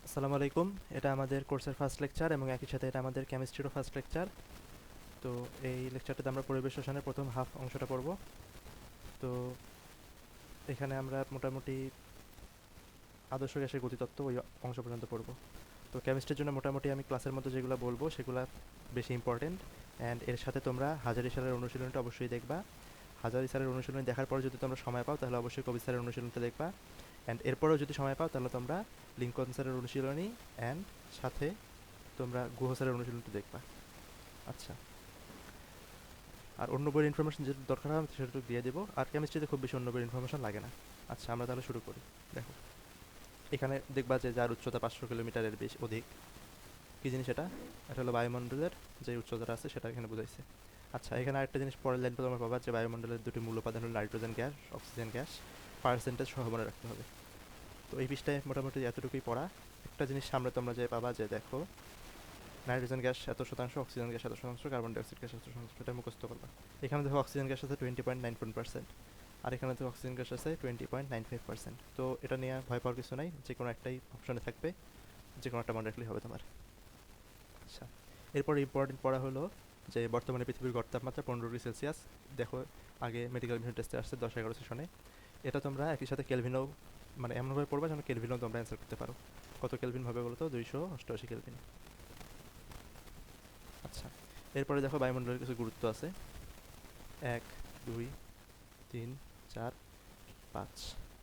আসসালামু আলাইকুম। এটা আমাদের কোর্সের ফার্স্ট লেকচার এবং একই সাথে এটা আমাদের কেমিস্ট্রিরও ফার্স্ট লেকচার। তো এই লেকচারটাতে আমরা পরিবেশ রসায়নের প্রথম হাফ অংশটা পড়ব। তো এখানে আমরা মোটামুটি আদর্শ গ্যাসের গতিতত্ত্ব ওই অংশ পর্যন্ত পড়ব। তো কেমিস্ট্রির জন্য মোটামুটি আমি ক্লাসের মধ্যে যেগুলো বলবো সেগুলো বেশি ইম্পর্টেন্ট। অ্যান্ড এর সাথে তোমরা হাজারি স্যারের অনুশীলনটা অবশ্যই দেখবা। হাজারি স্যারের অনুশীলনী দেখার পর যদি তোমরা সময় পাও তাহলে অবশ্যই কবির স্যারের অনুশীলনটা দেখবা। অ্যান্ড এরপরেও যদি সময় পাও তাহলে তোমরা লিঙ্কন স্যারের অনুশীলনী অ্যান্ড সাথে তোমরা গুহ স্যারের অনুশীলনটা দেখবা। আচ্ছা, আর অন্য বইয়ের ইনফরমেশন যেটা দরকার হয় আমি সেটা দিয়ে দেবো। আর কেমিস্ট্রিতে খুব বেশি অন্য বইয়ের ইনফরমেশন লাগে না। আচ্ছা, আমরা তাহলে শুরু করি। দেখো, এখানে দেখবা যে যার উচ্চতা 500 কিলোমিটারের বেশি অধিক, কী জিনিস এটা? এটা হলো বায়ুমণ্ডলের যে উচ্চতাটা আছে সেটা এখানে বুঝাইছে। আচ্ছা, এখানে আরেকটা জিনিস পরের লাইন তোমরা পাবা যে বায়ুমণ্ডলের দুটি মূল উপাদান হলো nitrogen gas, oxygen gas, percentage সহ মনে রাখতে হবে। তো এই পৃষ্ঠায় মোটামুটি এতটুকুই পড়া। একটা জিনিস সামনে তোমরা যে পাবা যে দেখো, নাইট্রোজেন গ্যাস এত শতাংশ, অক্সিজেন গ্যাস এত শতাংশ, কার্বন ডাইঅক্সাইড গ্যাস এত শতাংশ, এটা মুখস্থ করবা। এখানে দেখো অক্সিজেন গ্যাস আছে 20.91%, আর এখানে দেখো অক্সিজেন গ্যাস আছে 20.95%। তো এটা নিয়ে ভয় পাওয়ার কিছু নাই, যে কোনো একটাই অপশনে থাকবে, যে কোনো একটা মনে রাখলেই হবে তোমার। আচ্ছা, এরপর ইম্পর্টেন্ট পড়া হলো যে বর্তমানে পৃথিবীর গড় তাপমাত্রা 15 ডিগ্রি সেলসিয়াস। দেখো, আগে মেডিকেল মিশন টেস্টে আসছে 10-11 সেশনে। এটা তোমরা একই সাথে কেলভিনও, মানে এমনভাবে পড়বা যেন কেলভিনও তোমরা অ্যান্সার করতে পারো। কত কেলভিন হবে বলো তো? 288 কেলভিন। আচ্ছা, এরপরে দেখো বায়ুমণ্ডলের কিছু গুরুত্ব আছে। 1, 2, 3, 4, 5,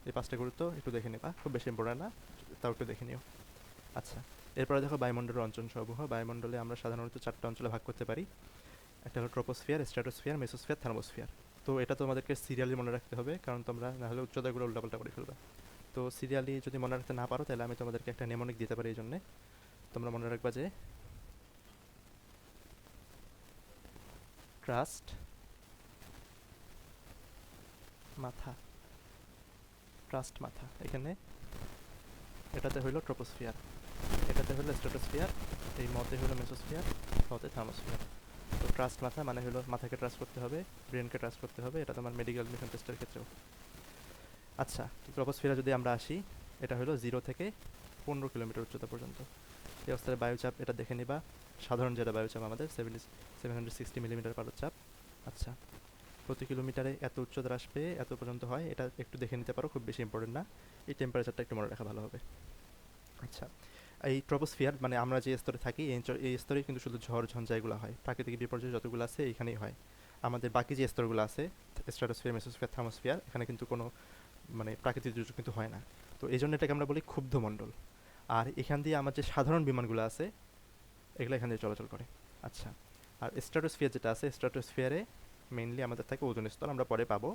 এই 5টা গুরুত্ব একটু দেখে নেবা, খুব বেশি ইম্পর্টেন্ট না, তাও একটু দেখে নিও। আচ্ছা, এরপরে দেখো বায়ুমণ্ডলের অঞ্চল সমূহ। বায়ুমণ্ডলে আমরা সাধারণত 4টা অঞ্চলে ভাগ করতে পারি। একটা হলো ট্রোপোস্ফিয়ার, স্ট্র্যাটোস্ফিয়ার, মেসোস্ফিয়ার, থার্মোস্ফিয়ার। তো এটা তোমাদেরকে সিরিয়ালি মনে রাখতে হবে, কারণ তোমরা না হলে উচ্চতাগুলো উল্টাপাল্টা করে ফেলবে। তো সিরিয়ালি যদি মনে রাখতে না পারো তাহলে আমি তোমাদেরকে একটা নেমোনিক দিতে পারি। এই জন্যে তোমরা মনে রাখবা যে ট্রাস্ট মাথা, ট্রাস্ট মাথা এখানে, এটাতে হইলো ট্রোপোস্ফিয়ার, এটাতে হলো স্ট্র্যাটোস্ফিয়ার, এই মতে হলো মেসোস্ফিয়ার, মতে থার্মোস্ফিয়ার। তো ট্রাস্ট মাথা মানে হলো মাথাকে ট্রাস্ট করতে হবে, ব্রেনকে ট্রাস্ট করতে হবে, এটা তোমার মেডিকেল মিশন টেস্টের ক্ষেত্রেও। আচ্ছা, তো ট্রপোস্ফিয়ারে যদি আমরা আসি, এটা হলো 0 থেকে 15 কিলোমিটার উচ্চতা পর্যন্ত। এই অবস্থায় বায়ুচাপ এটা দেখে নিবা। সাধারণ যেটা বায়ুচাপ আমাদের 760 মিলিমিটার পার চাপ। আচ্ছা, প্রতি কিলোমিটারে এত উচ্চতা আসবে, এত পর্যন্ত হয়, এটা একটু দেখে নিতে পারো, খুব বেশি ইম্পর্টেন্ট না। এই টেম্পারেচারটা একটু মনে রাখা ভালো হবে। আচ্ছা, এই ট্রপোস্ফিয়ার মানে আমরা যে স্তরে থাকি এই স্তরে কিন্তু শুধু ঝড় ঝঞ্ঝা এগুলো হয়, প্রাকৃতিক বিপর্যয় যতগুলো আছে এইখানেই হয়। আমাদের বাকি যে স্তরগুলো আছে, স্ট্রাটোস্ফিয়ার, মেসোস্ফিয়ার, থার্মোস্ফিয়ার, এখানে কিন্তু কোনো মানে প্রাকৃতিক দুর্যোগ কিন্তু হয় না। তো এই জন্য এটাকে আমরা বলি ক্ষুব্ধ মণ্ডল। আর এখান দিয়ে আমার যে সাধারণ বিমানগুলো আছে এগুলো এখান দিয়ে চলাচল করে। আচ্ছা, আর স্ট্রাটোস্ফিয়ার যেটা আছে, স্ট্রাটোস্ফিয়ারে মেইনলি আমাদের থাকে ওজোন স্তর, আমরা পরে পাবো।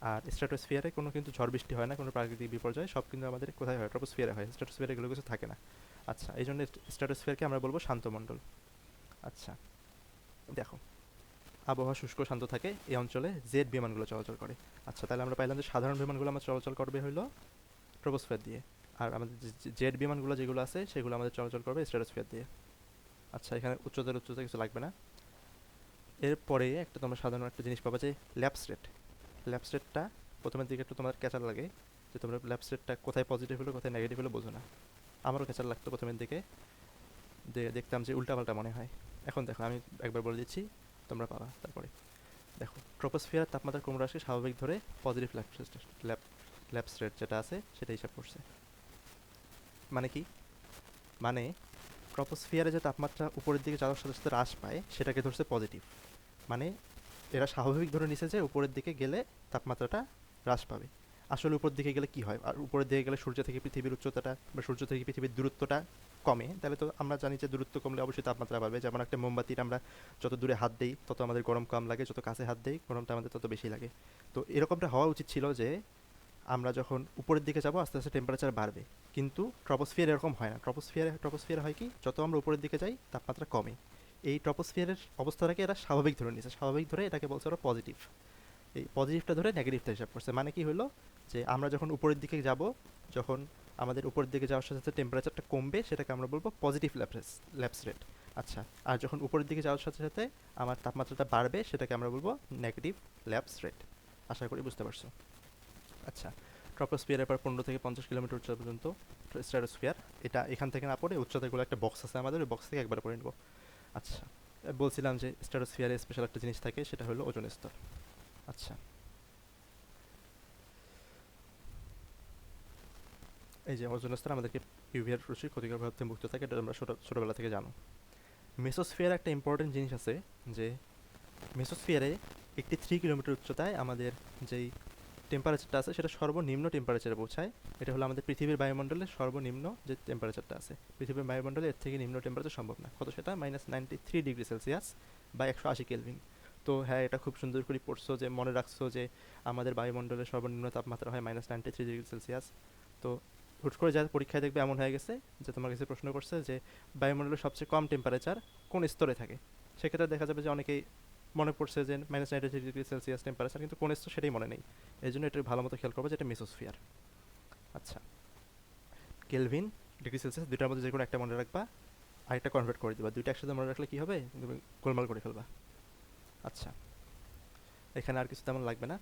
আর স্ট্রাটোস্ফিয়ারে কোনো কিন্তু ঝড় বৃষ্টি হয় না, কোনো প্রাকৃতিক বিপর্যয়, সব কিন্তু আমাদের কোথায় হয়? ট্রপোস্ফিয়ারে হয়। স্ট্রাটোস্ফিয়ারে এগুলো কিছু থাকে না। আচ্ছা, এই জন্য স্ট্রাটোস্ফিয়ারকে আমরা বলবো শান্ত মণ্ডল। আচ্ছা, দেখো, আবহাওয়া শুষ্ক শান্ত থাকে এই অঞ্চলে, জেট বিমানগুলো চলাচল করে। আচ্ছা, তাহলে আমরা পাইলাম যে সাধারণ বিমানগুলো আমরা চলাচল করবে হলো ট্রপোস্ফিয়ার দিয়ে, আর আমাদের জেট বিমানগুলো যেগুলো আছে সেগুলো আমাদের চলাচল করবে স্ট্রাটোস্ফিয়ার দিয়ে। আচ্ছা, এখানে উচ্চতা কিছু লাগবে না। এরপরে একটা তোমরা সাধারণ একটা জিনিস পাবা যে ল্যাপস রেট। ল্যাপস রেটটা প্রথমের দিকে একটু তোমার ক্যাচার লাগে, যে তোমরা ল্যাপস রেটটা কোথায় পজিটিভ হলো কোথায় নেগেটিভ হলো বোঝো না। আমারও ক্যাচার লাগতো প্রথমের দিকে, দেখতাম যে উল্টাপাল্টা মনে হয়। এখন দেখো, আমি একবার বলে দিচ্ছি, তোমরা পাবা তারপরে। দেখো, ট্রপোস্ফিয়ার তাপমাত্রা ক্রমহ্রাসকে স্বাভাবিক ধরে পজিটিভ ল্যাপস রেট যেটা আছে সেটা হিসাব করছে। মানে কি? মানে ট্রপোস্ফিয়ারে যে তাপমাত্রা উপরের দিকে যাওয়ার সাথে সাথে হ্রাস পায় সেটাকে ধরছে পজিটিভ। মানে এরা স্বাভাবিক ধরে নিছে যে উপরের দিকে গেলে তাপমাত্রাটা হ্রাস পাবে। আসলে উপরের দিকে গেলে কি হয়? আর উপরের দিকে গেলে সূর্য থেকে পৃথিবীর উচ্চতাটা বা সূর্য থেকে পৃথিবীর দূরত্বটা কমে, তাহলে তো আমরা জানি যে দূরত্ব কমলে অবশ্যই তাপমাত্রা বাড়বে। যেমন একটা মোমবাতির আমরা যত দূরে হাত দেই তত আমাদের গরম কম লাগে, যত কাছে হাত দেই গরমটা আমাদের তত বেশি লাগে। তো এরকমটা হওয়া উচিত ছিল যে আমরা যখন উপরের দিকে যাব আস্তে আস্তে টেম্পারেচার বাড়বে। কিন্তু ট্রপোস্ফিয়ার এরকম হয় না। ট্রপোস্ফিয়ার হয় কি, যত আমরা উপরের দিকে যাই তাপমাত্রা কমে। এই ট্রপোস্ফিয়ারের অবস্থাটাকে এরা স্বাভাবিক ধরে নিয়েছে, স্বাভাবিক ধরে এটাকে বলছে ওরা পজিটিভ। এই পজিটিভটা ধরে নেগেটিভটা হিসাব করছে। মানে কি হলো, যে আমরা যখন উপরের দিকে যাব, যখন আমাদের উপরের দিকে যাওয়ার সাথে সাথে টেম্পারেচারটা কমবে সেটাকে আমরা বলবো পজিটিভ ল্যাপস রেট। আচ্ছা, আর যখন উপরের দিকে যাওয়ার সাথে সাথে আমার তাপমাত্রাটা বাড়বে সেটাকে আমরা বলবো নেগেটিভ ল্যাপস রেট। আশা করি বুঝতে পারছো। আচ্ছা, ট্রপোস্ফিয়ারের পর 15 থেকে 50 কিলোমিটার উচ্চতা পর্যন্ত স্ট্র্যাটোস্ফিয়ার। এটা এখান থেকে না পড়ে উচ্চতাগুলো একটা বক্স আছে আমাদের, ওই বক্স থেকে একবার পড়ে নেব। আচ্ছা, বলছিলাম যে স্ট্র্যাটোস্ফিয়ারে স্পেশাল একটা জিনিস থাকে, সেটা হলো ওজোন স্তর। আচ্ছা, এই যে ওজোন স্তর আমাদেরকে ইউভি রশ্মির ক্ষতিকর প্রভাব থেকে মুক্ত থাকে, এটা আমরা ছোটোবেলা থেকে জানো। মেসোস্ফিয়ারে একটা ইম্পর্টেন্ট জিনিস আছে, যে মেসোস্ফিয়ারে একটি 3 কিলোমিটার উচ্চতায় আমাদের যেই টেম্পারেচারটা আছে সেটা সর্বনিম্ন টেম্পারেচারে পৌঁছায়। এটা হলো আমাদের পৃথিবীর বায়ুমণ্ডলের সর্বনিম্ন যে টেম্পারেচারটা আছে, পৃথিবীর বায়ুমণ্ডলে এর থেকে নিম্ন টেম্পারেচার সম্ভব না। কত সেটা? -93 ডিগ্রি সেলসিয়াস বা 180 কেলভিন। তো হ্যাঁ, এটা খুব সুন্দর করে পড়ছো, যে মনে রাখছো যে আমাদের বায়ুমণ্ডলের সর্বনিম্ন তাপমাত্রা হয় -93 ডিগ্রি সেলসিয়াস। তো হুট করে যা পরীক্ষায় দেখবে এমন হয়ে গেছে যে তোমার কাছে প্রশ্ন করছে যে বায়ুমণ্ডলের সবচেয়ে কম টেম্পারেচার কোন স্তরে থাকে। সেক্ষেত্রে দেখা যাবে যে অনেকেই মনে পড়ছে যে -93 ডিগ্রি সেলসিয়াস টেম্পারেচার, কিন্তু কোন স্তর সেটাই মনে নেই। এই জন্য এটা ভালো মতো খেয়াল করবো যে এটা মেসোস্ফিয়ার। আচ্ছা, কেলভিন, ডিগ্রি সেলসিয়াস, দুইটার মধ্যে যে কোনো একটা মনে রাখবা, আরেকটা কনভার্ট করে দিবা। দুইটা একসাথে মনে রাখলে কি হবে, তুমি গোলমাল করে ফেলবা। আচ্ছা, এখানে আর কিছু তেমন লাগবে না।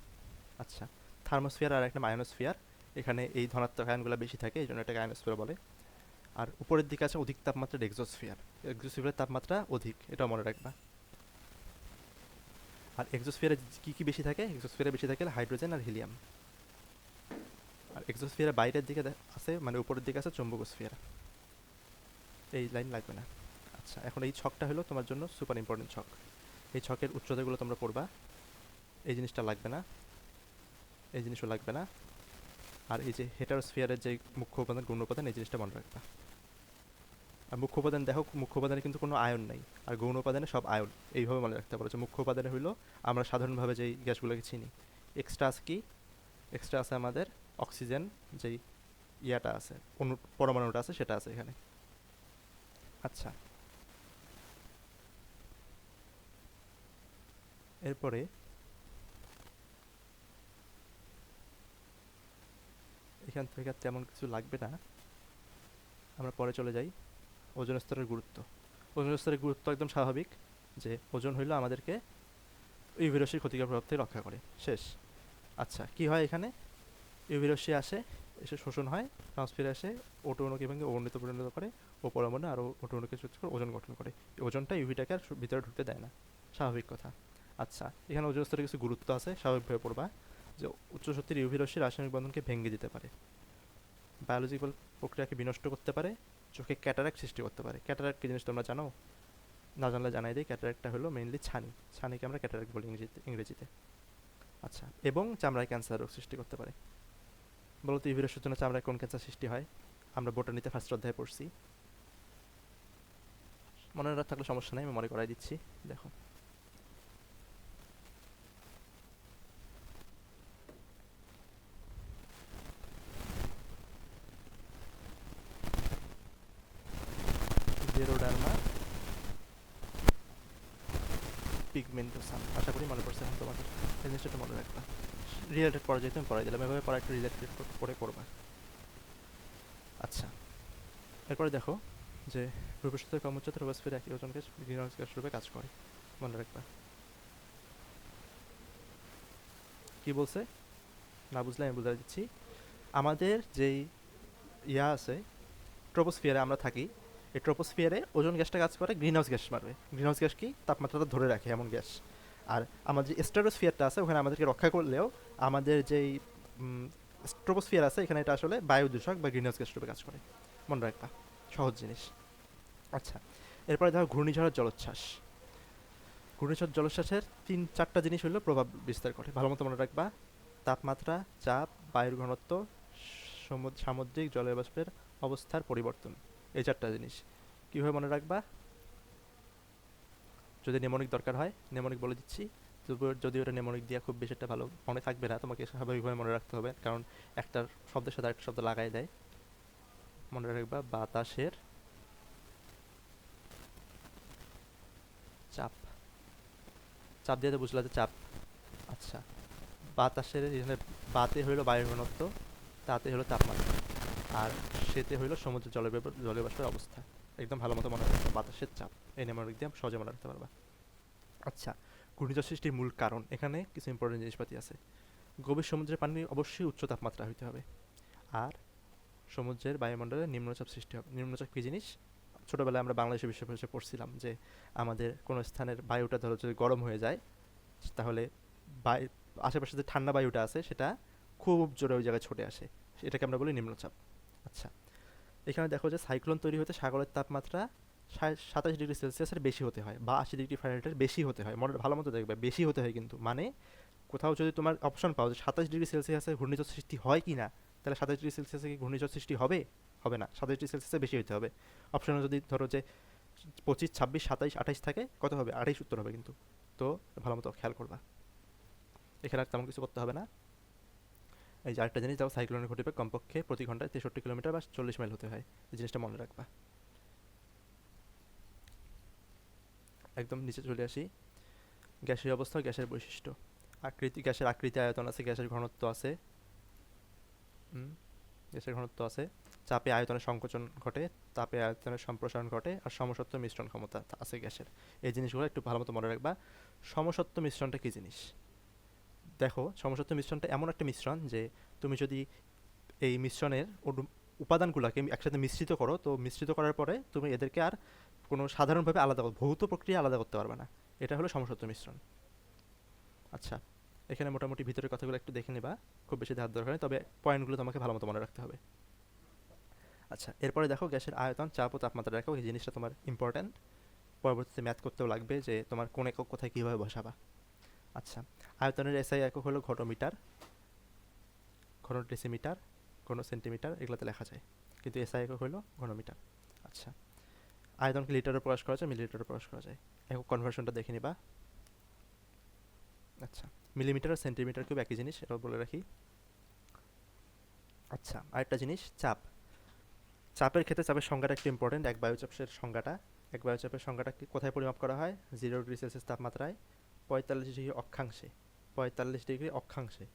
আচ্ছা, থার্মোস্ফিয়ার আর একটা আয়নোস্ফিয়ার। এখানে এই ধনাত্মক আয়নগুলো বেশি থাকে, এই জন্য এটাকে আয়নোস্ফিয়ার বলে। আর উপরের দিকে আছে অধিক তাপমাত্রার এক্সোস্ফিয়ার। এক্সোস্ফিয়ারের তাপমাত্রা অধিক, এটাও মনে রাখবা। আর এক্সোস্ফিয়ারে কী কী বেশি থাকে? এক্সোস্ফিয়ারে বেশি থাকে হাইড্রোজেন আর হিলিয়াম। আর এক্সোস্ফিয়ারের বাইরের দিকে আছে, মানে উপরের দিকে আছে চৌম্বকোস্ফিয়ার। এই লাইন লাগবে না। আচ্ছা, এখন এই ছকটা হলো তোমার জন্য সুপার ইম্পর্টেন্ট ছক। এই ছকের উচ্চতাগুলো তোমরা পড়বা। এই জিনিসটা লাগবে না, এই জিনিসও লাগবে না। আর এই যে হেটারোস্ফিয়ারের যে মুখ্য উপাদান, গৌণ উপাদান, এই জিনিসটা মনে রাখবা। আর মুখ্য উপাদান দেখো, মুখ্য উপাদানে কিন্তু কোনো আয়ন নাই, আর গৌণ উপাদানে সব আয়ন। এইভাবে মনে রাখতে পারো যে মুখ্য উপাদানে হইলো আমরা সাধারণভাবে যেই গ্যাসগুলোকে চিনি। এক্সট্রা আছে কি? এক্সট্রা আছে আমাদের অক্সিজেন, যেই ইয়াটা আছে, পরমাণুটা আছে, সেটা আছে এখানে। আচ্ছা, এরপরে এখান থেকে তেমন কিছু লাগবে না, আমরা পরে চলে যাই। ওজোন স্তরের গুরুত্ব। ওজোন স্তরের গুরুত্ব একদম স্বাভাবিক, যে ওজোন হইলো আমাদেরকে ইউভি রশ্মির ক্ষতিকর প্রভাব থেকে রক্ষা করে। শেষ। আচ্ছা, কি হয় এখানে? ইউভি রশ্মি আসে, এসে শোষণ হয়, ট্রান্সফিরে আসে, ওটো অণুকে ভেঙে অণুতে পরিণত করে, ও পরমাণু আরও ওটো অণুকে যুক্ত করে ওজন গঠন করে। এই ওজনটা ইউভিটাকে আর ভিতরে ঢুকতে দেয় না, স্বাভাবিক কথা। আচ্ছা, এখানে ওজোন স্তরের কিছু গুরুত্ব আছে, স্বাভাবিকভাবে পড়বা। যে উচ্চ শক্তির ইউভি রশ্মি রাসায়নিক বন্ধনকে ভেঙে দিতে পারে, বায়োলজিক্যাল প্রক্রিয়াকে বিনষ্ট করতে পারে, চোখে ক্যাটারাক্ট সৃষ্টি করতে পারে। ক্যাটারাক্ট কি জিনিস তোমরা জানো? না জানলে জানাই দিই, ক্যাটারাক্টটা হলো মেইনলি ছানি। ছানিকে আমরা ক্যাটারাক্ট বলি ইংরেজিতে। আচ্ছা, এবং চামড়ায় ক্যান্সার রোগ সৃষ্টি করতে পারে। বলো তো ইউভি রশ্মির জন্য চামড়ায় কোন ক্যান্সার সৃষ্টি হয়? আমরা বোটানিতে ফার্স্ট অধ্যায়ে পড়ছি। মনে না থাকলে সমস্যা নেই, আমি মনে করাই দিচ্ছি। দেখো, জেরোডার্মা পিগমেন্টোসাম। আশা করি মনে পড়ছে এখন তোমাদের। এই জিনিসটা একটু মনে রাখবা। রিলেটেড পর্যায়ে তুমি পড়াই দিলাম, এভাবে পড়া একটু রিলেটেড করে করবা। আচ্ছা, এরপরে দেখো যে ভূপৃষ্ঠের কম উচ্চতা ট্রপোস্ফিয়ার একই ওজন গ্যাস গ্রিনহাউস গ্যাস রূপে কাজ করে, মনে রাখবা। কি বলছে না বুঝলে আমি বুঝাই দিচ্ছি। আমাদের যেই ইয়া আছে, ট্রপোস্ফিয়ারে আমরা থাকি, এই ট্রপোস্ফিয়ারে ওজন গ্যাসটা কাজ করে গ্রিনহাউস গ্যাস মারবে। গ্রিনহাউস গ্যাস কি? তাপমাত্রাটা ধরে রাখে এমন গ্যাস। আর আমাদের যে স্ট্রাটোস্ফিয়ারটা আছে, ওখানে আমাদেরকে রক্ষা করলেও আমাদের যেই ট্রপোস্ফিয়ার আছে, এখানে এটা আসলে বায়ু দূষক বা গ্রিনহাউস গ্যাস রূপে কাজ করে, মনে রাখবা। সহজ জিনিস। আচ্ছা, এরপরে দেখো ঘূর্ণিঝড়ের জলোচ্ছ্বাস। ঘূর্ণিঝড় জলোচ্ছ্বাসের 3-4টা জিনিস হলো প্রভাব বিস্তার করে, ভালো মতো মনে রাখবা। তাপমাত্রা, চাপ, বায়ুর ঘনত্ব, সামুদ্রিক জলবাষ্পের অবস্থার পরিবর্তন। এই 4টা জিনিস কীভাবে মনে রাখবা? যদি নেমোনিক দরকার হয়, নেমোনিক বলে দিচ্ছি। যদি ওটা নেমোনিক দিয়ে খুব বেশি একটা ভালো মনে থাকবে না, তোমাকে স্বাভাবিকভাবে মনে রাখতে হবে, কারণ একটা শব্দের সাথে আরেকটা শব্দ লাগাই দেয়। মনে রাখবা বাতাসের চাপ। চাপ দিয়ে তো বুঝলা যে চাপ। আচ্ছা, বাতাসের এখানে বাতে হইলো বায়ুর ঘনত্ব, তাতে হলো তাপমাত্রা, আর সেতে হইলো সমুদ্রের জলবাষ্পের অবস্থা। একদম ভালো মতো মনে রাখবে বাতাসের চাপ। এই নেমোনিক দিয়ে সহজে মনে রাখতে পারবা। আচ্ছা, ঘূর্ণিঝড় সৃষ্টির মূল কারণ, এখানে কিছু ইম্পর্টেন্ট জিনিসপাতি আছে। গভীর সমুদ্রের পানি অবশ্যই উচ্চ তাপমাত্রা হইতে হবে। আর সমুদ্রের বায়ুমণ্ডলে নিম্নচাপ সৃষ্টি হবে। নিম্নচাপ কী জিনিস? ছোটোবেলায় আমরা বাংলাদেশে বিশ্ববিদ্যালয়ে পড়ছিলাম যে আমাদের কোনো স্থানের বায়ুটা ধরো যদি গরম হয়ে যায়, তাহলে বায়ু আশেপাশে যে ঠান্ডা বায়ুটা আছে সেটা খুব জোরে ওই জায়গায় ছুটে আসে, এটাকে আমরা বলি নিম্নচাপ। আচ্ছা, এখানে দেখো যে সাইক্লোন তৈরি হতে সাগরের তাপমাত্রা 27 ডিগ্রি সেলসিয়াসের বেশি হতে হয় বা 80 ডিগ্রি ফারেনহাইটের বেশি হতে হয়। ভালো মতো দেখবে, বেশি হতে হয় কিন্তু, মানে কোথাও যদি তোমার অপশন পাও যে 27 ডিগ্রি সেলসিয়াসে ঘূর্ণিঝড় সৃষ্টি হয় কি না, তাহলে 27 ডিগ্রি সেলসিয়াসে কি ঘূর্ণিঝড় সৃষ্টি হবে? হবে না, 27 ডিগ্রি সেলসিয়াসে বেশি হতে হবে। অপশনে যদি ধরো যে 25, 26, 27, 28 থাকে, কত হবে? 28 উত্তর হবে কিন্তু। তো ভালো মতো খেয়াল করবা, এখানে আর তেমন কিছু করতে হবে না। এই যে আরেকটা জিনিস দেখো, সাইক্লোনের গতিবেগ কমপক্ষে প্রতি ঘন্টায় 63 কিলোমিটার বা 40 মাইল হতে হয়, এই জিনিসটা মনে রাখবা। একদম নিচে চলে আসি। গ্যাসের অবস্থা, গ্যাসের বৈশিষ্ট্য। গ্যাসের আকৃতি, আয়তন আছে, গ্যাসের ঘনত্ব আছে, গ্যাসের ঘনত্ব আছে, চাপে আয়তনের সংকোচন ঘটে, তাপে আয়তনের সম্প্রসারণ ঘটে, আর সমসত্ব মিশ্রণ ক্ষমতা আছে গ্যাসের। এই জিনিসগুলো একটু ভালো মতো মনে রাখবা। সমসত্ব মিশ্রণটা কী জিনিস? দেখো, সমসত্ব মিশ্রণটা এমন একটা মিশ্রণ যে তুমি যদি এই মিশ্রণের উপাদানগুলোকে একসাথে মিশ্রিত করো, তো মিশ্রিত করার পরে তুমি এদেরকে আর কোনো সাধারণভাবে আলাদা ভৌত প্রক্রিয়া আলাদা করতে পারবে না। এটা হলো সমসত্ব মিশ্রণ। আচ্ছা, এখানে মোটামুটি ভিতরের কথাগুলো একটু দেখে নেবা, খুব বেশি ধার দরকার নেই, তবে পয়েন্টগুলো তোমাকে ভালো মতো মনে রাখতে হবে। আচ্ছা, এরপরে দেখো গ্যাসের আয়তন, চাপ ও তাপমাত্রা রাখো, এই জিনিসটা তোমার ইম্পর্ট্যান্ট, পরবর্তীতে ম্যাথ করতেও লাগবে যে তোমার কোন একক কোথায় কীভাবে বসাবা। আচ্ছা, আয়তনের এসআই একক হলো ঘনমিটার, ঘন ডেসিমিটার, ঘন সেন্টিমিটার, এগুলোতে লেখা যায়, কিন্তু এসআই একক হলো ঘনমিটার। আচ্ছা, আয়তনকে লিটারে প্রকাশ করা যায়, মিলিলিটারে প্রকাশ করা যায়। একক কনভার্সনটা দেখে নিবা। আচ্ছা, মিলিমিটার আর সেন্টিমিটার খুব একই জিনিস, এটাও বলে রাখি। আচ্ছা, আরেকটা জিনিস, চাপ। চাপের ক্ষেত্রে চাপের সংজ্ঞাটা একটু ইম্পর্টেন্ট। এক বায়ুচাপের সংজ্ঞাটা কোথায় পরিমাপ করা হয়? 0 ডিগ্রি সেলসিয়াস তাপমাত্রায় 45 ডিগ্রি অক্ষাংশে, 45 ডিগ্রি অক্ষাংশে,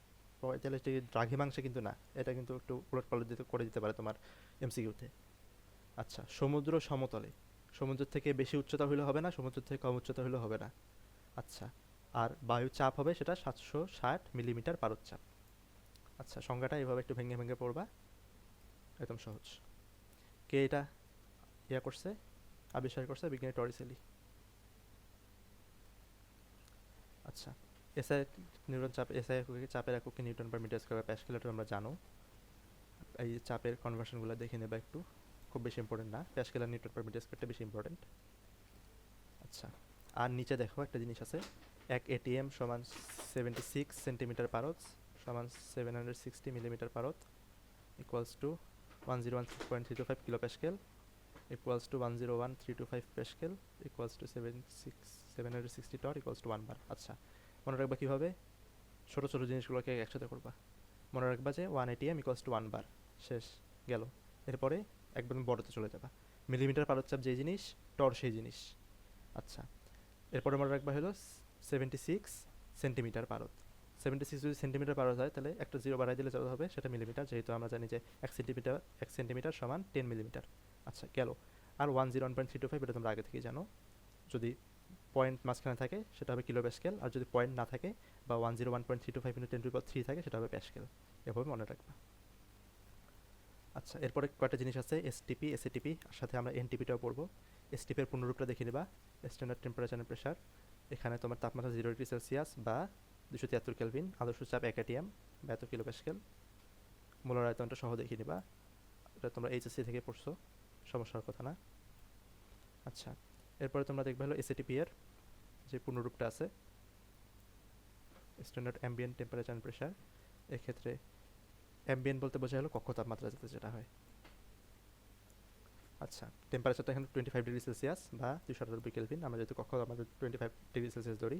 45 ডিগ্রি দ্রাঘিমাংশে কিন্তু না, এটা কিন্তু একটু উলট পালট করে দিতে পারে তোমার এমসিকিউতে। আচ্ছা, সমুদ্র সমতলে, সমুদ্রের থেকে বেশি উচ্চতা হইলে হবে না, সমুদ্রের থেকে কম উচ্চতা হইলে হবে না। আচ্ছা, আর বায়ু চাপ হবে সেটা 760 মিলিমিটার পারদ চাপ। আচ্ছা, সংজ্ঞাটা এইভাবে একটু ভেঙে ভেঙে পড়বা, একদম সহজ। কে এটা করছে, আবিষ্কার করছে? বিজ্ঞানী টরিসেলি। আচ্ছা, এসআই নিউটন চাপ, এসআই এককে চাপের এককে newton per metre square pascal, এটা আমরা জানো। এই চাপের কনভার্সনগুলো দেখে নেবা একটু, খুব বেশি ইম্পর্টেন্ট না, প্যাসকেল আর নিউটন পার মিটার স্কয়ারটা বেশি ইম্পর্টেন্ট। আচ্ছা, আর নিচে দেখো একটা জিনিস আছে, এক এটিএম সমান 76 সেন্টিমিটার পারদ সমান 760 মিলিমিটার পারদ equals to 101.325 kilo Pascal equals to 101.325 Pascal equals to 760 টর equals to 1 বার। আচ্ছা, মনে রাখবা কীভাবে? ছোটো ছোটো জিনিসগুলোকে একসাথে করবা। মনে রাখবা যে 1 ATM equals to 1 বার, শেষ গেল। এরপরে একদম বড়তে চলে যাবা, মিলিমিটার পারদচাপ যেই জিনিস, টর সেই জিনিস। আচ্ছা, এরপরে মনে রাখবা হলো 76 সেন্টিমিটার পারদ। 76 যদি সেন্টিমিটার পারদ হয়, তাহলে একটা জিরো বাড়াই দিলে যত হবে সেটা মিলিমিটার, যেহেতু আমরা জানি যে 1 সেন্টিমিটার সমান 10 মিলিমিটার। আচ্ছা, গেল। আর 101.325 এটা তোমরা আগে থেকেই জানো, যদি পয়েন্ট মাঝখানে থাকে সেটা হবে কিলো প্যাসকেল, আর যদি পয়েন্ট না থাকে বা 101.325 × 10⁻³ থাকে সেটা হবে প্যাসকেল। এভাবে মনে রাখবা। আচ্ছা, এরপরে কয়েকটা জিনিস আছে, এসটিপি, এসএটিপি, আর সাথে আমরা এনটিপিটাও পড়বো। এসটিপির পূর্ণরূপটা দেখে নিবা, স্ট্যান্ডার্ড টেম্পারেচার এন্ড প্রেশার। এখানে তোমার তাপমাত্রা 0 ডিগ্রি সেলসিয়াস বা 273 কেলভিন, আদর্শ চাপ 1 ATM বা এত কিলো প্যাসকেল। মোলার আয়তনটা সহ দেখে নিবা, এটা তোমরা এইচএসসি থেকে পড়ছো, সমস্যার কথা না। আচ্ছা, এরপরে তোমরা দেখবে হলো এসএটিপি এর যে পূর্ণরূপটা আছে, standard ambient temperature and pressure. এক্ষেত্রে অ্যাম্বিয়েন্ট বলতে বোঝা হলো কক্ষ তাপমাত্রা যেটা হয়। আচ্ছা, টেম্পারেচারটা এখানে 25 ডিগ্রি সেলসিয়াস বা 298 কেলভিন, আমরা যেহেতু কক্ষ তাপমাত্রা 25 ডিগ্রি সেলসিয়াস ধরি।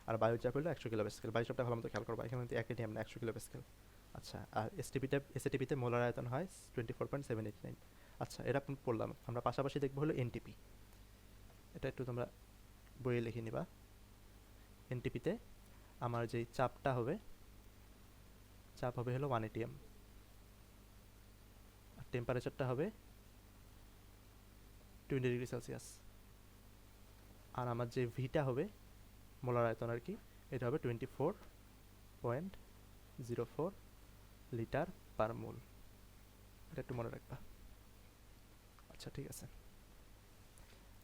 আর বায়ুচাপ হলো 100 কিলো প্যাসকেল। বায়ুচাপটা ভালো মতো খেয়াল করবা, এখানে কিন্তু 1 ATM না, 100 কিলো প্যাসকেল। আচ্ছা, আর এসএটিপিতে মোলার আয়তন হয় 24.789। আচ্ছা, এটা পড়লাম। আমরা পাশাপাশি দেখবো হলো এনটিপি, এটা একটু তোমরা বইয়ে লিখে নিবা। এনটিপিতে আমার যেই চাপটা হবে, চাপ হবে হলো 1 ATM, আর টেম্পারেচারটা হবে 20 ডিগ্রি সেলসিয়াস, আর আমার যে ভিটা হবে মোলার আয়তন আর কি, এটা হবে 24.9 0.04 লিটার পার মোল। এটা একটু মনে রাখবা। আচ্ছা ঠিক আছে,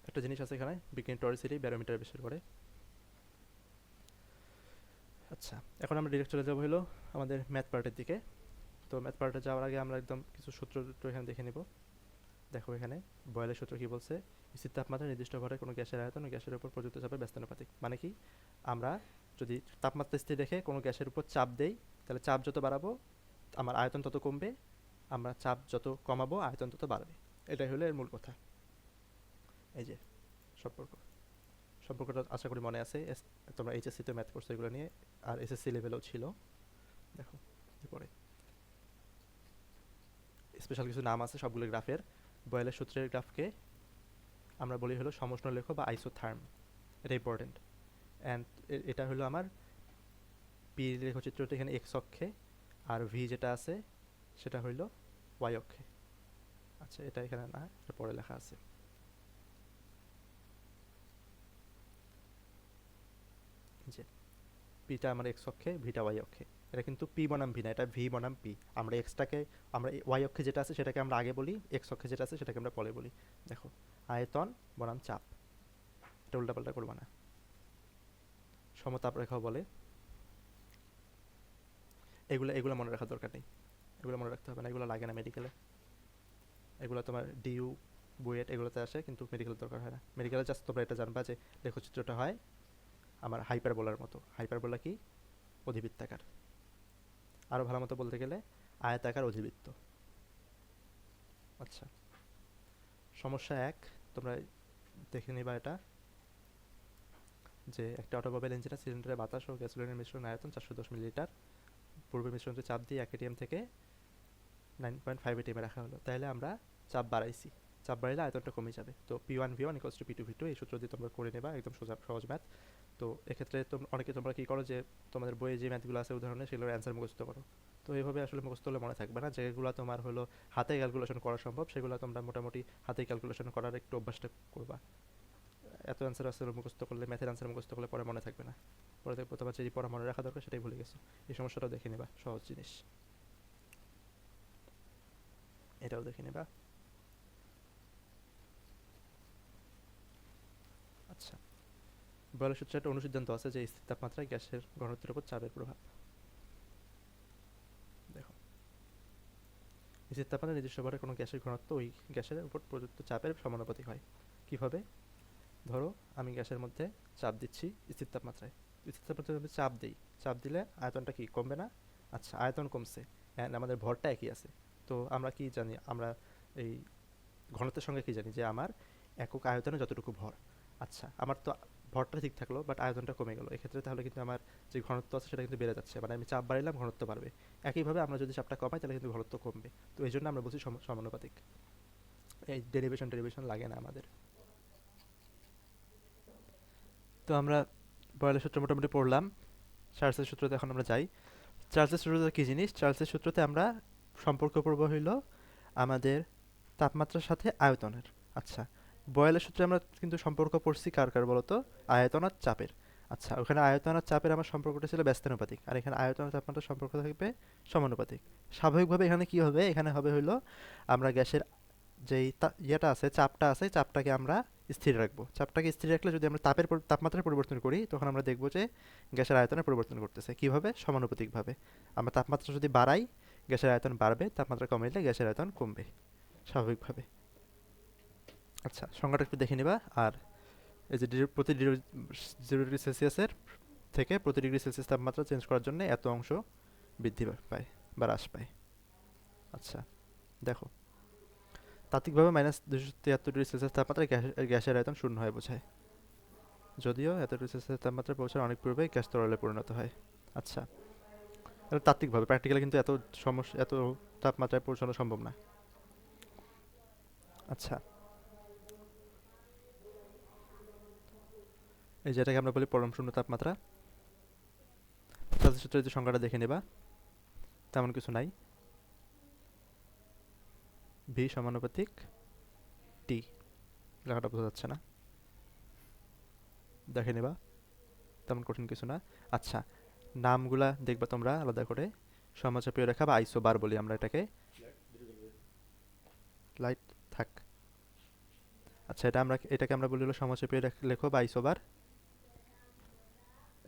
একটা জিনিস আছে এখানে, বিজ্ঞানী টরিসিটি ব্যারোমিটার বিষয় করে। আচ্ছা এখন আমরা ডিরেক্ট চলে যাবো হলো আমাদের ম্যাথ পার্টের দিকে। তো ম্যাথ পার্টে যাওয়ার আগে আমরা একদম কিছু সূত্র এখানে দেখে নিব। দেখো এখানে বয়েলের সূত্র কি বলছে, স্থির তাপমাত্রা নির্দিষ্ট ভরে কোনো গ্যাসের আয়তন ও গ্যাসের উপর প্রযুক্ত চাপের ব্যস্তানুপাতিক। মানে কি, আমরা যদি তাপমাত্রা স্থির রেখে কোনো গ্যাসের উপর চাপ দেই, তাহলে চাপ যত বাড়াবো আমার আয়তন তত কমবে, আমরা চাপ যত কমাবো আয়তন তত বাড়বে। এটাই হলো এর মূল কথা। এই যে সম্পর্কটা আশা করি মনে আছে, তোমরা এইচএসসিতে ম্যাথ করছো এগুলো নিয়ে, আর এসএসসি লেভেলেও ছিল। দেখো এরপরে স্পেশাল কিছু নাম আছে সবগুলো গ্রাফের। বয়েলের সূত্রের গ্রাফকে আমরা বলি হলো সমষ্ণ লেখ বা আইসোথার্ম, এটা ইম্পর্টেন্ট। অ্যান্ড এটা হলো আমার পি লেখচিত্রটা এখানে এক্স অক্ষে, আর ভি যেটা আছে সেটা হইল ওয়াই অক্ষে। আচ্ছা এটা এখানে না, এটা পরে লেখা আছে। যে পিটা আমার এক্স অক্ষে, ভিটা ওয়াই অক্ষে। এটা কিন্তু পি বনাম ভি না, এটা ভি বনাম পি। আমরা এক্সটাকে, আমরা ওয়াই অক্ষে যেটা আছে সেটাকে আমরা আগে বলি, এক্স অক্ষে যেটা আছে সেটাকে আমরা পরে বলি। দেখো আয়তন বনাম চাপ, এটা উল্টাপাল্টা করবা না। সমতাপ রেখাও বলে। এগুলো এগুলো মনে রাখার দরকার নেই, এগুলো মনে রাখতে হবে না, এগুলো লাগে না মেডিকেলে। এগুলো তোমার ডিইউ বুয়েট এগুলোতে আসে, কিন্তু মেডিকেলের দরকার হয় না। মেডিকেলে জাস্ট তোমরা এটা জানবা যে লেখচিত্রটা হয় আমার হাইপারবোলার মতো। হাইপারবোলা কি, অধিবৃত্তাকার। আরও ভালো মতো বলতে গেলে আয়তাকার অধিবৃত্ত। আচ্ছা সমস্যা 1 তোমরা দেখে নিবা এটা, যে একটা অটোমোবাইল ইঞ্জিনের সিলিন্ডারে বাতাস ও গ্যাসোলিনের মিশ্রণ আয়তন 410 মিলিলিটার, পূর্বে মিশ্রণটি চাপ দিয়ে 1 এটিএম থেকে 9.5 এটিএমে রাখা হলো। তাহলে আমরা চাপ বাড়াইছি, চাপ বাড়াইলে আয়তনটা কমে যাবে। তো P1 V1 = P2 V2 এই সূত্র দিয়ে তোমরা করে নেবা, একদম সহজ ম্যাথ। তো এক্ষেত্রে অনেকে তোমরা কী করো যে তোমাদের বইয়ে যে ম্যাথগুলো আছে উদাহরণে সেগুলোর অ্যান্সার মুখস্থ করো। তো এইভাবে আসলে মুখস্থ হলে মনে থাকবে না। যেগুলো তোমার হলো হাতে ক্যালকুলেশন করা সম্ভব সেগুলো তোমরা মোটামুটি হাতে ক্যালকুলেশন করার একটু অভ্যাসটা করবা। এত অ্যান্সার আসলে মুখস্থ করলে, ম্যাথের অ্যান্সার মুখস্থ করলে পরে মনে থাকবে না। পরে দেখবো তোমার যে পড়া মনে রাখা দরকার সেটাই ভুলে গেছো। এই সমস্যাটাও দেখে নেবা, সহজ জিনিস। এটাও দেখে নেবা। আচ্ছা বয়লের সূত্রে একটা অনুসিদ্ধান্ত আছে যে স্থির তাপমাত্রায় গ্যাসের ঘনত্বের উপর চাপের প্রভাব। দেখো স্থির তাপমাত্রায় নির্দিষ্ট ভরে কোনো গ্যাসের ঘনত্ব ওই গ্যাসের উপর প্রযুক্ত চাপের সমানুপাতিক হয়। কিভাবে, ধরো আমি গ্যাসের মধ্যে চাপ দিচ্ছি স্থির তাপমাত্রায়, স্থির তাপমাত্রায় যদি চাপ দিই, চাপ দিলে আয়তনটা কি কমবে না? আচ্ছা আয়তন কমছে, অ্যান্ড আমাদের ভরটা একই আছে। তো আমরা কি জানি, আমরা এই ঘনত্বের সঙ্গে কি জানি যে আমার একক আয়তনে যতটুকু ভর। আচ্ছা আমার তো ভরটা ঠিক থাকলো বাট আয়তনটা কমে গেল, এক্ষেত্রে তাহলে কিন্তু আমার যে ঘনত্ব আছে সেটা কিন্তু বেড়ে যাচ্ছে, মানে আমি চাপ বাড়াইলাম ঘনত্ব বাড়বে। একইভাবে আমরা যদি চাপটা কমাই তাহলে কিন্তু ঘনত্ব কমবে। তো এই জন্য আমরা বলছি সমানুপাতিক। এই ডেরিভেশন লাগে না আমাদের। তো আমরা বয়লের সূত্র মোটামুটি পড়লাম। চার্লসের সূত্রতে এখন আমরা যাই। চার্লসের সূত্রতে কী জিনিস, চার্লসের সূত্রতে আমরা সম্পর্ক পড়ব হইল আমাদের তাপমাত্রার সাথে আয়তনের। আচ্ছা বয়েলের সূত্রে আমরা কিন্তু সম্পর্ক পড়ছি কার কার বলতো, আয়তন আর চাপের। আচ্ছা ওখানে আয়তন আর চাপের আমার সম্পর্কটা ছিল ব্যস্তানুপাতিক, আর এখানে আয়তন আর তাপমাত্রার সম্পর্ক থাকবে সমানুপাতিক। স্বাভাবিকভাবে এখানে কি হবে, এখানে হবে হইলো আমরা গ্যাসের যেই ইয়েটা আছে, চাপটা আছে, চাপটাকে আমরা স্থির রাখবো। চাপটাকে স্থির রাখলে যদি আমরা তাপমাত্রার পরিবর্তন করি তখন আমরা দেখবো যে গ্যাসের আয়তনে পরিবর্তন করতেছে। কীভাবে, সমানুপাতিকভাবে। আমরা তাপমাত্রা যদি বাড়াই গ্যাসের আয়তন বাড়বে, তাপমাত্রা কমাইলে গ্যাসের আয়তন কমবে স্বাভাবিকভাবে। আচ্ছা সংজ্ঞাটা একটু দেখে নিবা। আর এই যে প্রতি 0 ডিগ্রি সেলসিয়াসের থেকে প্রতি ডিগ্রি সেলসিয়াস তাপমাত্রা চেঞ্জ করার জন্য এত অংশ বৃদ্ধি পায় বা হ্রাস পায়। আচ্ছা দেখো তাত্ত্বিকভাবে -273 ডিগ্রি সেলসিয়াস তাপমাত্রায় গ্যাসের আয়তন শূন্য হয় বোঝায়, যদিও এত ডিগ্রি সেলসিয়াস তাপমাত্রায় পৌঁছার অনেক পূর্বে গ্যাস তরলে পরিণত হয়। আচ্ছা এটা তাত্ত্বিকভাবে, প্র্যাকটিক্যালি কিন্তু এত তাপমাত্রায় পৌঁছানো সম্ভব না। আচ্ছা এই যেটাকে আমরা বলি পরম শূন্য তাপমাত্রা, চার্লসের সূত্রের যে সংজ্ঞাটা দেখে নেবা, তেমন কিছু নাই। ভি সমানুপাতিক টি, লেখাটা বোঝা যাচ্ছে না, দেখে নেবা, তেমন কঠিন কিছু না। আচ্ছা নামগুলা দেখবা তোমরা আলাদা করে, সমচাপীয় রেখা বা আইসোবার বলি আমরা এটাকে। লাইট থাক। আচ্ছা, এটাকে আমরা বলি হলো সমচাপীয় লেখো বা আইসোবার।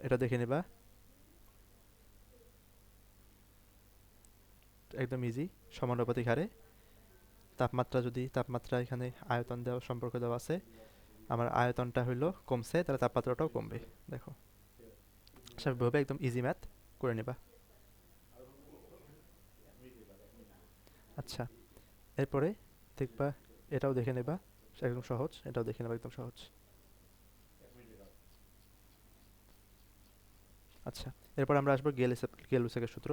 এটা দেখে নিবা, একদম ইজি। সমানুপাতিক হারে তাপমাত্রা এখানে আয়তন দেওয়া সম্পর্ক দেওয়া আছে, আমার আয়তনটা হইলো কমছে, তাহলে তাপমাত্রাটাও কমবে। দেখো স্বাভাবিকভাবে একদম ইজি ম্যাথ করে নেবা। আচ্ছা, এরপরে দেখবা, এটাও দেখে নেবা, একদম সহজ। এটাও দেখে নেবা, একদম সহজ। আচ্ছা, এরপর আমরা আসবো গেল-লেসাকের সূত্র।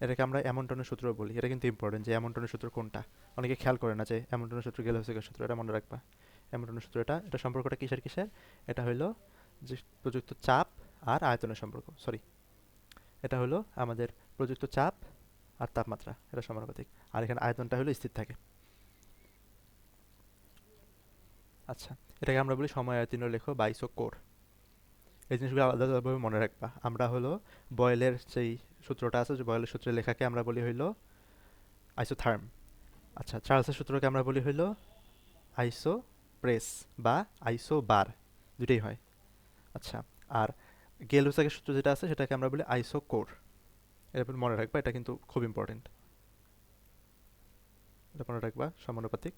এটাকে আমরা অ্যামন্টনের সূত্র বলি। এটা কিন্তু ইম্পর্টেন্ট যে অ্যামন্টনের সূত্র কোনটা, অনেকে খেয়াল করে না যে অ্যামন্টনের সূত্র গেল-লেসাকের সূত্র, এটা মনে রাখবা। অ্যামন্টনের সূত্র এটা সম্পর্কটা কিসের কিসের, এটা হলো যে প্রযুক্ত চাপ আর আয়তনের সম্পর্ক, সরি, এটা হলো আমাদের প্রযুক্ত চাপ আর তাপমাত্রা, এটা সমানুপাতিক। আর এখানে আয়তনটা হলো স্থির থাকে। আচ্ছা, এটাকে আমরা বলি সময় আয়তনীয় লেখ বা আইসোকোর। এই জিনিসগুলো আলাদা আলাদাভাবে মনে রাখবা। আমরা হলো বয়েলের যেই সূত্রটা আছে, যে বয়েলের সূত্রের লেখাকে আমরা বলি হইলো আইসোথার্ম। আচ্ছা, চার্লসের সূত্রকে আমরা বলি হইলো আইসো প্রেস বা আইসো বার, দুটোই হয়। আচ্ছা, আর গেল-লেসাকের সূত্র যেটা আছে সেটাকে আমরা বলি আইসো কোর। এটা মনে রাখবা, এটা কিন্তু খুব ইম্পর্টেন্ট। এটা মনে রাখবা, সমানুপাতিক।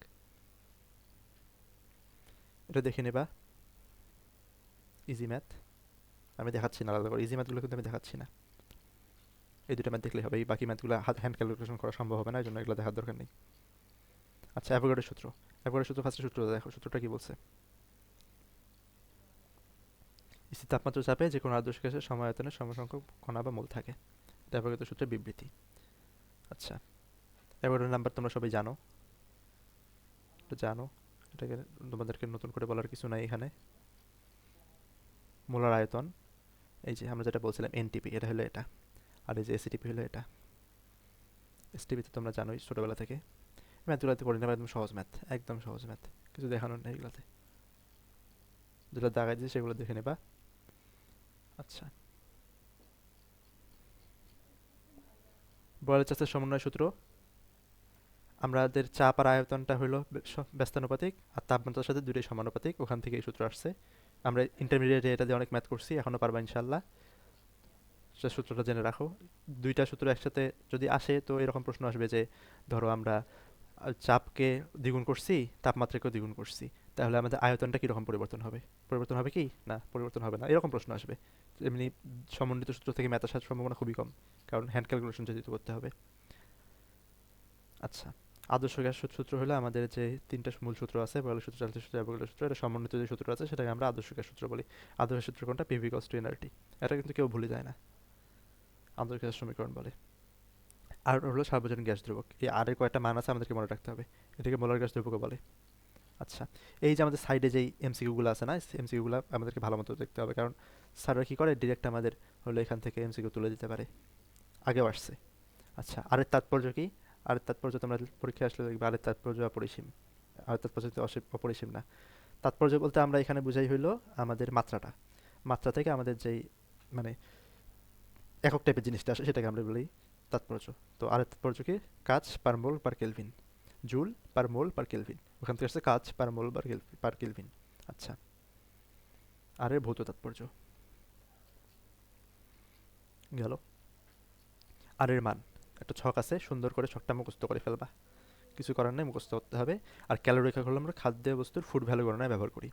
এটা দেখে নেবা, ইজি ম্যাথ। আমি দেখাচ্ছি না আলাদা করে, ইজি ম্যাথগুলো কিন্তু আমি দেখাচ্ছি না। এই দুটো ম্যাথ দেখলেই হবে, এই বাকি ম্যাথগুলো হ্যান্ড ক্যালকুলেশন করা সম্ভব হবে না, এই জন্য এগুলো দেখার দরকার নেই। আচ্ছা, অ্যাভোগাড্রোর সূত্র। অ্যাভোগাড্রোর সূত্র, ফার্স্টে সূত্র দেখো, সূত্রটা কি বলছে। স্থির তাপমাত্রা চাপে যে কোনো আদর্শ গ্যাসের সময় আয়তনের সমসংখ্যক কণা বা মোল থাকে, এটা অ্যাভোগাড্রোর সূত্রের বিবৃতি। আচ্ছা, অ্যাভোগাড্রোর নাম্বার তোমরা সবাই জানো, এটা জানো, এটাকে তোমাদেরকে নতুন করে বলার কিছু নাই এখানে। মোলার আয়তন, এই যে আমরা যেটা বলছিলাম এনটিপি, এটা হলো এটা। আর এই যে এসিটিপি হলো এটা। এসটিপি তো তোমরা জানোই ছোটোবেলা থেকে। ম্যাথগুলোতে পড়ে নেবে, একদম সহজ ম্যাথ, একদম সহজ ম্যাথ, কিছু দেখানোর নেই এগুলোতে। যেটা দেখাই দিয়েছে সেগুলো দেখে নেবা। আচ্ছা, বয়েলের চাষের সমন্বয় সূত্র। আমাদের চাপ আর আয়তনটা হলো ব্যস্তানুপাতিক, আর তাপমাত্রার সাথে দুটোই সমানুপাতিক, ওখান থেকে এই সূত্র আসছে। আমরা ইন্টারমিডিয়েটে এটা দিয়ে অনেক ম্যাথ করছি, এখনও পারবা ইনশাল্লাহ। সে সূত্রটা জেনে রাখো। দুইটা সূত্র একসাথে যদি আসে তো এরকম প্রশ্ন আসবে যে ধরো আমরা চাপকে দ্বিগুণ করছি, তাপমাত্রাকেও দ্বিগুণ করছি, তাহলে আমাদের আয়তনটা কীরকম পরিবর্তন হবে? পরিবর্তন হবে কি না? পরিবর্তন হবে না, এরকম প্রশ্ন আসবে। এমনি সমন্বিত সূত্র থেকে ম্যাথ আসার সম্ভাবনা খুবই কম, কারণ হ্যান্ড ক্যালকুলেশন যেহেতু করতে হবে। আচ্ছা, আদর্শ গ্যাস সূত্র হলো আমাদের যে তিনটা মূল সূত্র আছে, বয়েলের সূত্র, চার্লসের সূত্র, অ্যাভোগাড্রোর সূত্র, এটা সমন্বিত যে সূত্র আছে সেটাকে আমরা আদর্শ গ্যাস সূত্র বলি। আদর্শ সূত্র কোনটা? PV equals to nRT. এটা কিন্তু কেউ ভুলে যায় না, আদর্শ গ্যাস সমীকরণ বলে। আর হলো সার্বজনীন গ্যাস ধ্রুবক। এই আরের কয়েকটা মান আছে, আমাদেরকে মনে রাখতে হবে। এটাকে মোলার গ্যাস ধ্রুবকও বলে। আচ্ছা, এই যে আমাদের সাইডে যেই এমসিকিউগুলো আছে না, এমসিকিউগুলো আমাদেরকে ভালো মতো দেখতে হবে, কারণ স্যাররা কী করে ডিরেক্ট আমাদের হলো এখান থেকে এমসিকিউ তুলে দিতে পারে, আগেও আসছে। আচ্ছা, আরের তাৎপর্য কি? আরের তাৎপর্য তোমরা পরীক্ষায় আসলে দেখবে, আরের তাৎপর্য অপরিসীম। আরের তাৎপর্য অপরিসীম না। তাৎপর্য বলতে আমরা এখানে বুঝাই হইলো আমাদের মাত্রাটা, মাত্রা থেকে আমাদের যেই মানে একক টাইপের জিনিসটা আসে সেটাকে আমরা বলি তাৎপর্য। তো আরের তাৎপর্য কি? কাজ পার মোল পার কেলভিন, জুল পার মোল পার কেলভিন, ওখান থেকে আসছে কাজ পার মোল পার কেলভিন। আচ্ছা, আরের ভৌত তাৎপর্য গেল। আরের মান, একটা ছক আছে, সুন্দর করে ছকটা মুখস্থ করে ফেলবা, কিছু করার নেই, মুখস্থ করতে হবে। আর ক্যালোরি রেখা হলো আমরা খাদ্য বস্তুর ফুড ভ্যালু গণনায় ব্যবহার করি।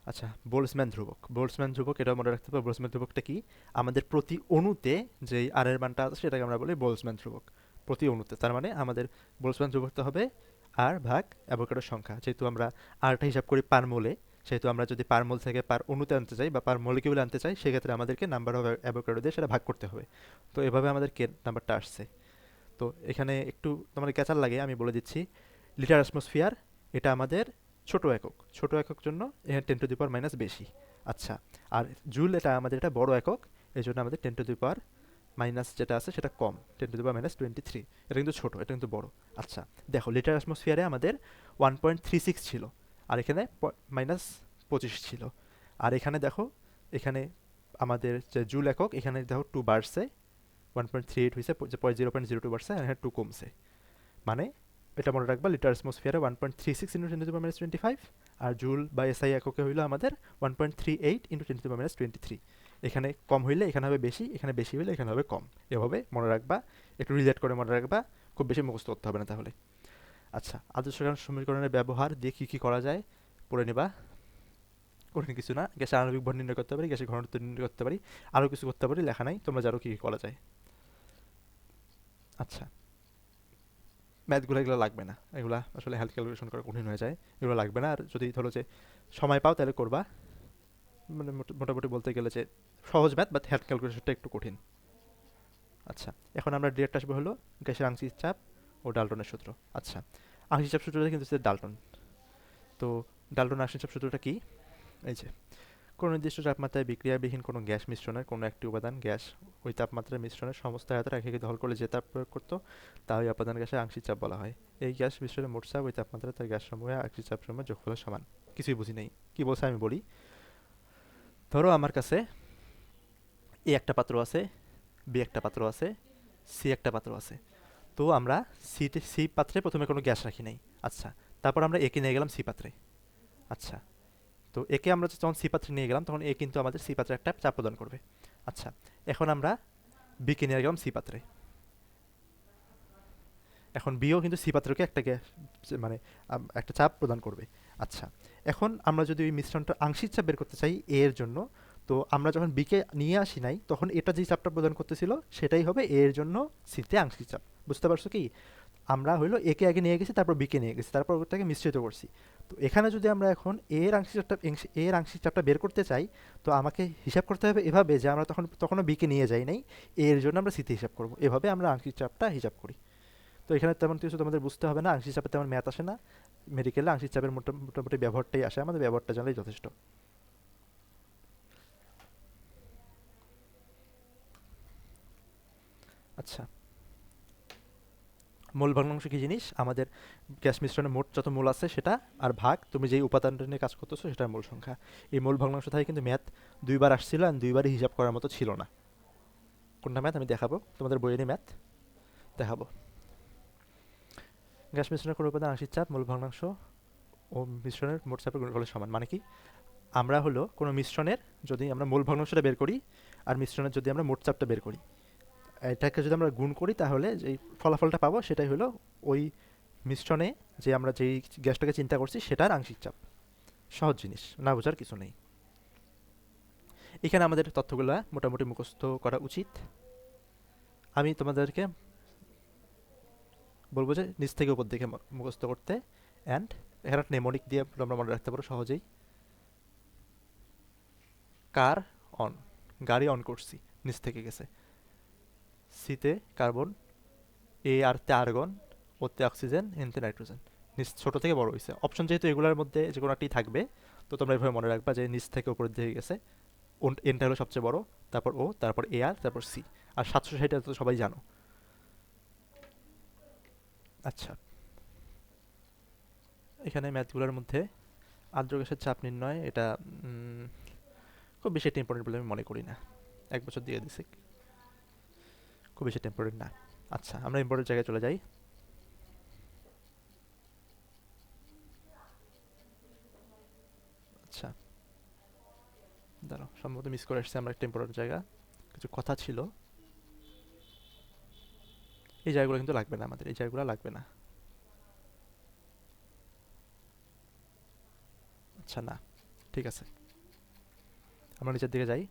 আচ্ছা, বোল্টজম্যান ধ্রুবক। বোল্টজম্যান ধ্রুবক এটাও মনে রাখতে হবে। বোল্টজম্যান ধ্রুবকটা কি? আমাদের প্রতি অণুতে যেই আর এর মানটা আছে সেটাকে আমরা বলি বোল্টজম্যান ধ্রুবক। প্রতি অণুতে, তার মানে আমাদের বোল্টজম্যান ধ্রুবকটা হবে আর ভাগ অ্যাভোগাড্রোর সংখ্যা। যেহেতু আমরা আরটা হিসাব করি পার মোলে, সেহেতু আমরা যদি পার মোল থেকে পার অণুতে আনতে চাই বা পার মলিকিউলে আনতে চাই, সেক্ষেত্রে আমাদেরকে নাম্বার অফ অ্যাভোগাড্রো দিয়ে সেটা ভাগ করতে হবে। তো এভাবে আমাদের কে নাম্বারটা আসছে। তো এখানে একটু তোমার ক্যাচার লাগে, আমি বলে দিচ্ছি। লিটার অ্যাটমসফিয়ার, এটা আমাদের ছোট একক, ছোট একক জন্য এখানে 10⁻⁻ বেশি। আচ্ছা, আর জুল এটা আমাদের এটা বড় একক, এই জন্য আমাদের 10⁻⁻ যেটা আছে সেটা কম, 10⁻23। এটা কিন্তু ছোট, এটা কিন্তু বড়। আচ্ছা, দেখো লিটার অ্যাটমসফিয়ারে আমাদের 1.36 ছিল, আর এখানে -25 ছিল। আর এখানে দেখো, এখানে আমাদের যে জুল একক, এখানে দেখো 2 বাড়ছে, 1.38 হয়েছে, 0.02 বাড়ছে, আর এখানে 2 কমছে। মানে এটা মনে রাখবা, লিটার অ্যাটমসফিয়ারে 1.36 ইন্টু 10⁻25, আর জুল বা এসআই এককে হইলো আমাদের 1.38 ইন্টু 10⁻23। এখানে কম হইলে এখানে হবে বেশি, এখানে বেশি হইলে এখানে হবে কম। এভাবে মনে রাখবা, একটু রিলেট করে মনে রাখবা, খুব বেশি মুখস্থ করতে হবে না তাহলে। আচ্ছা, আদর্শ গ্যাস সমীকরণের ব্যবহার দিয়ে কী কী করা যায় পড়ে নেবা। কঠিন কিছু না, গ্যাসের আণবিক ভর নির্ণয় করতে পারি, গ্যাসের ঘনত্ব নির্ণয় করতে পারি, আরও কিছু করতে পারি, লেখা নাই, তোমরা জানো কী কী করা যায়। আচ্ছা, ম্যাথগুলো এগুলো লাগবে না, এগুলো আসলে হেলথ ক্যালকুলেশন করা কঠিন হয়ে যায়, এগুলো লাগবে না। আর যদি ধরো যে সময় পাও তাহলে করবা, মানে মোটামুটি বলতে গেলে যে সহজ ম্যাথ, বাট হেলথ ক্যালকুলেশনটা একটু কঠিন। আচ্ছা, এখন আমরা ডিরেক্ট আসবো হলো গ্যাসের আংশিক চাপ ও ডাল্টনের সূত্র। আচ্ছা, আংশিক চাপ সূত্রটা কিন্তু হচ্ছে ডাল্টন। তো ডাল্টন আংশিক চাপ সূত্রটা কি? এই যে, কোনো নির্দিষ্ট তাপমাত্রায় বিক্রিয়াবিহীন কোনো গ্যাস মিশ্রণের কোনো একটি উপাদান গ্যাস ওই তাপমাত্রার মিশ্রণের সমস্ত আয়তন একে দখল করলে যে তাপ প্রয়োগ করতো তা ওই উপাদান গ্যাসের আংশিক চাপ বলা হয়। এই গ্যাস মিশ্রণের মোট চাপ ওই তাপমাত্রায় তার গ্যাস সমূহের আংশিক চাপ সমূহের যোগফলের সমান। কিছুই বুঝি নেই, কি বলছে আমি বলি। ধরো আমার কাছে এ একটা পাত্র আছে, বি একটা পাত্র আছে, সি একটা পাত্র আছে। তো আমরা সি পাত্রে প্রথমে কোনো গ্যাস রাখি নাই। আচ্ছা, তারপর আমরা একে নিয়ে গেলাম সি পাত্রে। আচ্ছা, তো একে আমরা যখন সি পাত্রে নিয়ে গেলাম তখন এ কিন্তু আমাদের সি পাত্রে একটা চাপ প্রদান করবে। আচ্ছা, এখন আমরা বিকে নিয়ে গেলাম সি পাত্রে, এখন বিও কিন্তু সি পাত্রকে একটা গ্যাস মানে একটা চাপ প্রদান করবে। আচ্ছা, এখন আমরা যদি ওই মিশ্রণটা আংশিক চাপ বের করতে চাই এ এর জন্য, তো আমরা যখন বিকে নিয়ে আসি নাই তখন এটা যে চাপটা প্রদান করতেছিল সেটাই হবে এ এর জন্য সিতে আংশিক চাপ। বুঝতে পারছো কি? আমরা হইলো একে আগে নিয়ে গেছি, তারপর বিকে নিয়ে গেছি, তারপর ওটাকে মিশ্রিত করছি। তো এখানে যদি আমরা এখন এর আংশিক চাপটা বের করতে চাই, তো আমাকে হিসাব করতে হবে এভাবে যে আমরা তখনও বিকে নিয়ে যাই নাই, এর জন্য আমরা সিতে হিসাব করব। এভাবে আমরা আংশিক চাপটা হিসাব করি। তো এখানে তেমন কিছু তোমাদের বুঝতে হবে না, আংশিক চাপে তেমন ম্যাথ আসে না। মেডিকেলে আংশিক চাপের মোটামুটি ব্যবহারটাই আসে, আমাদের ব্যবহারটা জানলেই যথেষ্ট। আচ্ছা, মোল ভগ্নাংশ কি জিনিস? আমাদের গ্যাস মিশ্রণে মোট যত মোল আছে সেটা, আর ভাগ তুমি যেই উপাদানটা নিয়ে কাজ করতেছো সেটার মোল সংখ্যা। এই মোল ভগ্নাংশ থেকে কিন্তু ম্যাথ দুইবার আসছিল, আর দুইবারই হিসাব করার মতো ছিল না। কোনটা ম্যাথ আমি দেখাবো, তোমাদের বইয়েরই ম্যাথ দেখাবো। গ্যাস মিশ্রণের কোনো উপাদান আংশিক চাপ মোল ভগ্নাংশ ও মিশ্রণের মোট চাপের গুণফলের সমান। মানে কি? আমরা হলো কোনো মিশ্রণের যদি আমরা মোল ভগ্নাংশটা বের করি, আর মিশ্রণের যদি আমরা মোট চাপটা বের করি, এটাকে যদি আমরা গুণ করি তাহলে যেই ফলাফলটা পাবো সেটাই হলো ওই মিশ্রণে যে আমরা যেই গ্যাসটাকে চিন্তা করছি সেটার আংশিক চাপ। সহজ জিনিস, না বোঝার কিছু নেই। এখানে আমাদের তথ্যগুলো মোটামুটি মুখস্থ করা উচিত। আমি তোমাদেরকে বলবো যে নিচ থেকে উপর দিকে মুখস্থ করতে। অ্যান্ড এখানে একটা নেমোনিক দিয়ে তোমরা মনে রাখতে পারো সহজেই। কার অন, গাড়ি অন করছি, নিচ থেকে গেছে। সিতে কার্বন, এ আর তে আর্গন, ওতে অক্সিজেন, এনতে নাইট্রোজেন। নিচ ছোট থেকে বড় হয়েছে, অপশন যেহেতু এগুলোর মধ্যে যে কোনো একটি থাকবে, তো তোমরা এভাবে মনে রাখবা যে নিচ থেকে উপরের দিকে গেছে, এনটা হলো সবচেয়ে বড়, তারপর ও, তারপর এ আর, তারপর সি। আর 760 তো সবাই জানো। আচ্ছা, এখানে ম্যাথগুলোর মধ্যে আর্দ্র গ্যাসের চাপ নির্ণয়, এটা খুব বেশি একটা ইম্পর্টেন্ট বলে আমি মনে করি না। 1 বছর দিয়ে দিছি, খুব বেশি ইম্পর্টেন্ট না। আচ্ছা, আমরা ইম্পর্টেন্ট জায়গায় চলে যাই। আচ্ছা, দাঁড়াও, সম্ভবত মিস করে আসছে আমরা একটা ইম্পর্টেন্ট জায়গা, কিছু কথা ছিল। এই জায়গাগুলো কিন্তু লাগবে না আমাদের, এই জায়গাগুলো লাগবে না। আচ্ছা, না, ঠিক আছে, আমরা নিচের দিকে যাই।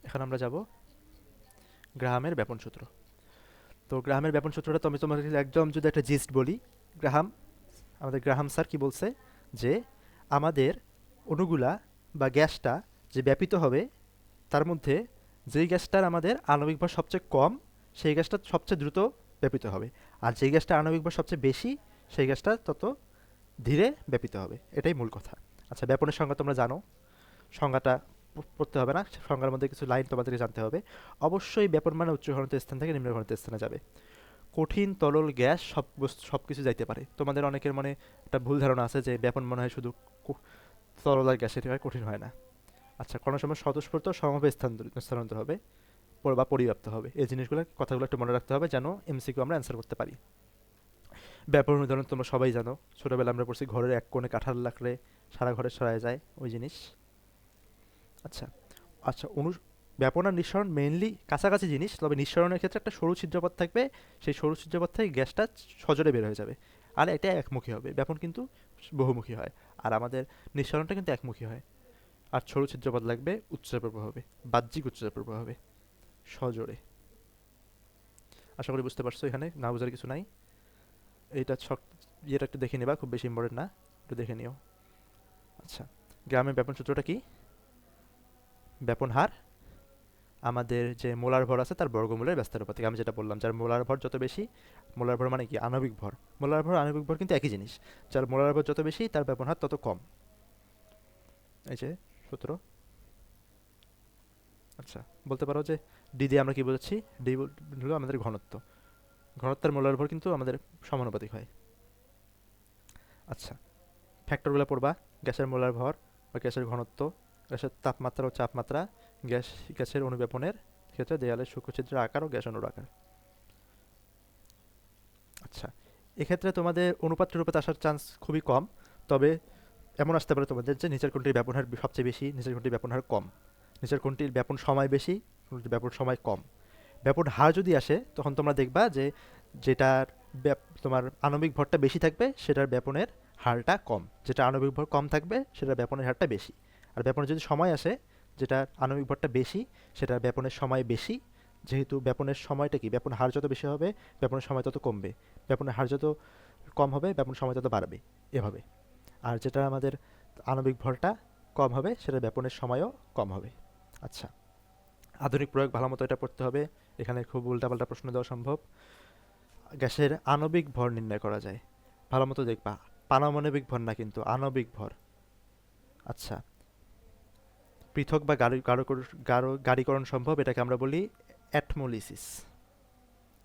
এখন আমরা যাব গ্রাহামের ব্যাপন সূত্র। তো গ্রাহামের ব্যাপন সূত্রটা তো আমি তোমাকে একদম যদি একটা জিস্ট বলি, গ্রাহাম, আমাদের গ্রাহাম স্যার কি বলছে, যে আমাদের অণুগুলা বা গ্যাসটা যে ব্যাপিত হবে তার মধ্যে যেই গ্যাসটার আমাদের আণবিক ভর সবচেয়ে কম সেই গ্যাসটা সবচেয়ে দ্রুত ব্যাপিত হবে, আর যেই গ্যাসটা আণবিক ভর সবচেয়ে বেশি সেই গ্যাসটা তত ধীরে ব্যাপিত হবে। এটাই মূল কথা। আচ্ছা, ব্যাপনের সংজ্ঞা তোমরা জানো, সংজ্ঞাটা পড়তে হবে না, সংজ্ঞার মধ্যে কিছু লাইন তোমাদেরকে জানতে হবে। অবশ্যই ব্যাপন মানে উচ্চ ঘনত্ব স্থান থেকে নিম্ন ঘনত্ব স্থানে যাবে। কঠিন তরল গ্যাস সব কিছু যাইতে পারে। তোমাদের অনেকের মনে একটা ভুল ধারণা আছে যে ব্যাপন মনে হয় শুধু তরল আর গ্যাসের হয়, কঠিন হয় না। আচ্ছা, কোনো সময় স্বতঃস্ফূর্ত সমভাবে স্থানান্তর হবে, বা পরিব্যাপ্ত হবে। এই জিনিসগুলো কথাগুলো একটু মনে রাখতে হবে যেন এমসিকিউ আমরা অ্যান্সার করতে পারি। ব্যাপক উদাহরণ তোমরা সবাই জানো, ছোটোবেলা আমরা পড়ছি ঘরের এক কোণে কাঁঠাল রাখলে সারা ঘরে ছড়ায় যায়, ওই জিনিস। আচ্ছা আচ্ছা ব্যাপন আর নিঃসরণ মেইনলি কাছাকাছি জিনিস, তবে নিঃসরণের ক্ষেত্রে একটা সরু ছিদ্রপথ থাকবে, সেই সরু ছিদ্রপথ থেকে গ্যাসটা সজোরে বের হয়ে যাবে, আর এটা একমুখী হবে। ব্যাপন কিন্তু বহুমুখী হয়, আর আমাদের নিঃসরণটা কিন্তু একমুখী হয়। আর সরু ছিদ্রপথ লাগবে উচ্চচাপের প্রভাবে, বাহ্যিক উচ্চচাপের প্রভাবে, সজোরে। আশা করি বুঝতে পারছো, এখানে না বোঝার কিছু নাই। এইটা ইয়েটা একটু দেখে নেবা, খুব বেশি ইম্পর্টেন্ট না, একটু দেখে নিও। আচ্ছা, গ্রামের ব্যাপন সূত্রটা কি? ব্যাপন হার আমাদের যে মোলার ভর আছে তার বর্গমূলের ব্যস্তার আনুপাতিক। আমি যেটা বললাম, যার মোলার ভর যত বেশি, মোলার ভর মানে কি আণবিক ভর, মোলার ভর আণবিক ভর কিন্তু একই জিনিস, যার মোলার ভর যত বেশি তার ব্যাপন হার তত কম। এই যে সূত্র। আচ্ছা, বলতে পারো যে ডি দিয়ে আমরা কি বোঝাচ্ছি? ডি হলো আমাদের ঘনত্ব, ঘনত্বের মোলার ভর কিন্তু আমাদের সমানুপাতিক হয়। আচ্ছা, ফ্যাক্টরগুলো পড়বা, গ্যাসের মোলার ভর বা গ্যাসের ঘনত্ব, গ্যাসের তাপমাত্রা ও চাপমাত্রা, গ্যাসের অনুব্যাপনের ক্ষেত্রে দেয়ালের সূক্ষ্মছিদ্রের আকার ও গ্যাস অনুর আকার। আচ্ছা, এক্ষেত্রে তোমাদের অনুপাত টনুপাত আসার চান্স খুবই কম, তবে এমন আসতে পারে তোমাদের যে নিচের কোনটির ব্যাপন হার সবচেয়ে বেশি, নিচের কোনটির ব্যাপন হার কম, নিচের কোনটির ব্যাপন সময় বেশি, কোনটির ব্যাপন সময় কম। ব্যাপন হার যদি আসে তখন তোমরা দেখবা যে যেটার তোমার আণবিক ভরটা বেশি থাকবে সেটার ব্যাপনের হারটা কম, যেটা আণবিক ভর কম থাকবে সেটার ব্যাপনের হারটা বেশি। আর ব্যাপনের যদি সময় আসে, যেটার আণবিক ভরটা বেশি সেটার ব্যাপনের সময় বেশি, যেহেতু ব্যাপনের সময়টা কি, ব্যাপন হার যত বেশি হবে ব্যাপনের সময় তত কমবে, ব্যাপনের হার যত কম হবে ব্যাপন সময় তত বাড়বে, এভাবে। আর যেটা আমাদের আণবিক ভরটা কম হবে সেটার ব্যাপনের সময়ও কম হবে। আচ্ছা, আধুনিক প্রয়োগ ভালো মতো এটা পড়তে হবে, এখানে খুব উল্টাপাল্টা প্রশ্ন দেওয়া সম্ভব। গ্যাসের আণবিক ভর নির্ণয় করা যায়, ভালো মতো দেখবা, পারমাণবিক ভর না কিন্তু আণবিক ভর। আচ্ছা, পৃথক বা গাঢ়ীকরণ সম্ভব, এটাকে আমরা বলি অ্যাটমোলিসিস,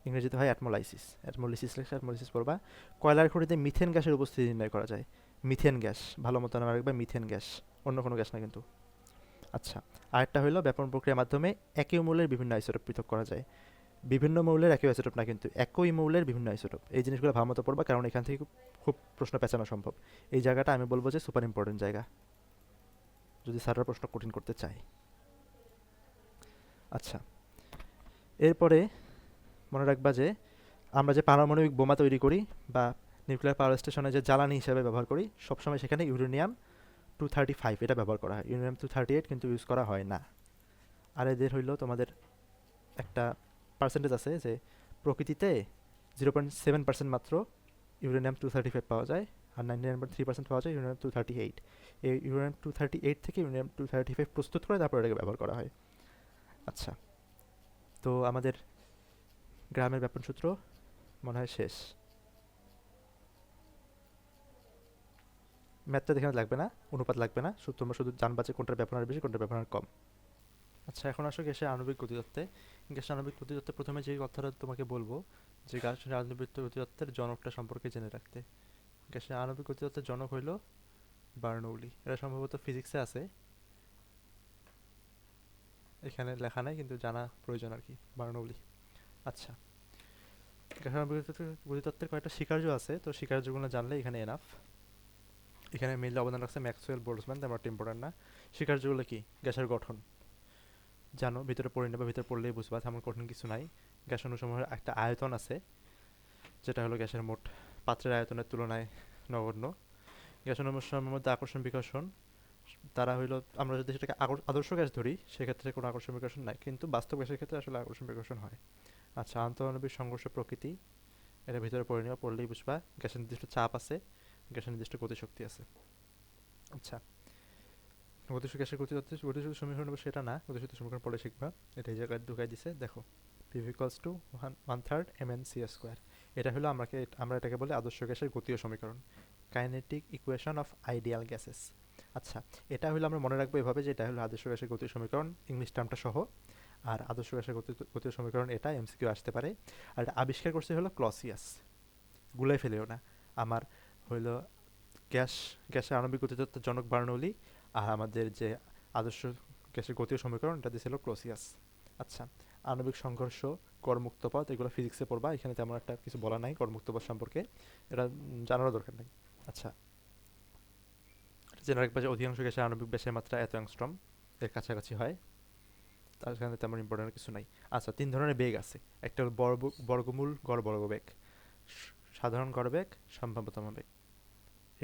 ইংরেজিতে হয় অ্যাটমোলাইসিস, অ্যাটমোলিসিস লেখা, অ্যাটমোলিসিস পড়বা। কয়লার খনিতে মিথেন গ্যাসের উপস্থিতি নির্ণয় করা যায়, মিথেন গ্যাস, ভালো মতো নাম রাখবে মিথেন গ্যাস, অন্য কোনো গ্যাস না কিন্তু। আচ্ছা, আরেকটা হলো ব্যাপন প্রক্রিয়ার মাধ্যমে একই মৌলের বিভিন্ন আইসোটোপ পৃথক করা যায়, বিভিন্ন মৌলের একই আইসোটোপ না কিন্তু একই মৌলের বিভিন্ন আইসোটোপ। এই জিনিসগুলো ভালো মতো পড়বা, কারণ এখান থেকে খুব প্রশ্ন পেঁচানো সম্ভব। এই জায়গাটা আমি বলবো যে সুপার ইম্পর্টেন্ট জায়গা, যদি স্যাররা প্রশ্ন কঠিন করতে চায়। আচ্ছা, এরপরে মনে রাখবা যে আমরা যে পারমাণবিক বোমা তৈরি করি বা নিউক্লিয়ার পাওয়ার স্টেশনে যে জ্বালানি হিসেবে ব্যবহার করি, সবসময় সেখানে ইউরেনিয়াম-235 এটা ব্যবহার করা হয়, ইউরেনিয়াম-238 কিন্তু ইউজ করা হয় না। আর এদের হইল তোমাদের একটা পার্সেন্টেজ আছে যে প্রকৃতিতে 0.7% মাত্র ইউরেনিয়াম-235 পাওয়া যায়, আর 99.3% পাওয়া যায় ইউরেনিয়াম-238। এই ইউরেনিয়াম-238 থেকে ইউরেনিয়াম-235 প্রস্তুত করে তারপর এটাকে ব্যবহার করা হয়। আচ্ছা, তো আমাদের গ্রামের ব্যাপন সূত্র মনে হয় শেষ। ম্যাথটা দেখে লাগবে না, অনুপাত লাগবে না, তোমরা শুধু জানবা যে কোনটার ব্যবহার বেশি কোনটার ব্যবহার কম। আচ্ছা, এখন আসো গ্যাসের আণবিক গতিতত্ত্বে। গ্যাসের আণবিক গতিতত্ত্বে প্রথমে যে কথাটা তোমাকে বলবো যে গ্যাসের আণবিক গতিতত্ত্বের জনকটা সম্পর্কে জেনে রাখতে। গ্যাসের আণবিক গতিতত্ত্বের জনক হইল বার্নৌলি, এটা সম্ভবত ফিজিক্সে আছে, এখানে লেখা নাই কিন্তু জানা প্রয়োজন আর কি, বার্নৌলি। আচ্ছা, গ্যাসের আণবিক গতিতত্ত্বের কয়েকটা স্বীকার্য আছে, তো স্বীকার্যগুলো জানলে এখানে এনাফ। এখানে মেইনলি অবদান রাখছে ম্যাক্সওয়েল বোল্টজম্যান, তেমন একটা ইম্পর্টেন্ট না। স্বীকার্যগুলো কি? গ্যাসের গঠন জানো, ভিতরে পড়ে নেবা, ভিতরে পড়লেই বুঝবা, তেমন কঠিন কিছু নাই। গ্যাস অণুসমূহের একটা আয়তন আছে, যেটা হলো গ্যাসের মোট পাত্রের আয়তনের তুলনায় নগণ্য। গ্যাস অণুসমূহের মধ্যে আকর্ষণ বিকর্ষণ, তারা হইলো, আমরা যদি সেটাকে আদর্শ গ্যাস ধরি সেক্ষেত্রে কোনো আকর্ষণ বিকর্ষণ নাই, কিন্তু বাস্তব গ্যাসের ক্ষেত্রে আসলে আকর্ষণ বিকর্ষণ হয়। আচ্ছা, আন্তঃআণবিক সংঘর্ষ প্রকৃতি, এটা ভিতরে পড়ে নেওয়া, পড়লেই বুঝবা। গ্যাসের নির্দিষ্ট চাপ আছে, গ্যাসের নির্দিষ্ট গতিশক্তি আছে। আচ্ছা, গ্যাসের গতিশক্তি সমীকরণ সেটা না, গতিশক্তি সমীকরণ পড়লে শিখবা, এটা এই জায়গায় ঢুকাই দিছে দেখো, PV equals to 1/3 mNc²। এটা হলো আমরা এটাকে বলি আদর্শ গ্যাসের গতীয় সমীকরণ, kinetic equation of ideal gases. আচ্ছা, এটা হলো আমরা মনে রাখবো এভাবে যে এটা হলো আদর্শ গ্যাসের গতীয় সমীকরণ, ইংলিশ টার্মটা সহ। আর আদর্শ গ্যাসের গতীয় সমীকরণ এটা এমসিকিউ আসতে পারে। আর এটা আবিষ্কার করছে হলো ক্লসিয়াস, গুলাই ফেলেও না। আমার হইলো গ্যাসের আণবিক গতিতত্ত্বের জনক বার্নৌলি, আর আমাদের যে আদর্শ গ্যাসের গতীয় সমীকরণ এটা দিয়েছিল ক্লসিয়াস। আচ্ছা, আণবিক সংঘর্ষ, গড়মুক্ত পথ, এগুলো ফিজিক্সে পড়বা, এখানে তেমন একটা কিছু বলা নাই গড়মুক্ত পথ সম্পর্কে, এটা জানারও দরকার নেই। আচ্ছা, জেনে রাখবা যে অধিকাংশ গ্যাসের আণবিক ব্যাসের মাত্রা এত অ্যাংস্ট্রম এর কাছাকাছি হয়, তার এখানে তেমন ইম্পর্টেন্ট কিছু নাই। আচ্ছা, 3 ধরনের বেগ আছে, একটা হলো বর্গমূল গড় বর্গবেগ, সাধারণ গড়বেগ, সম্ভাব্যতম বেগ।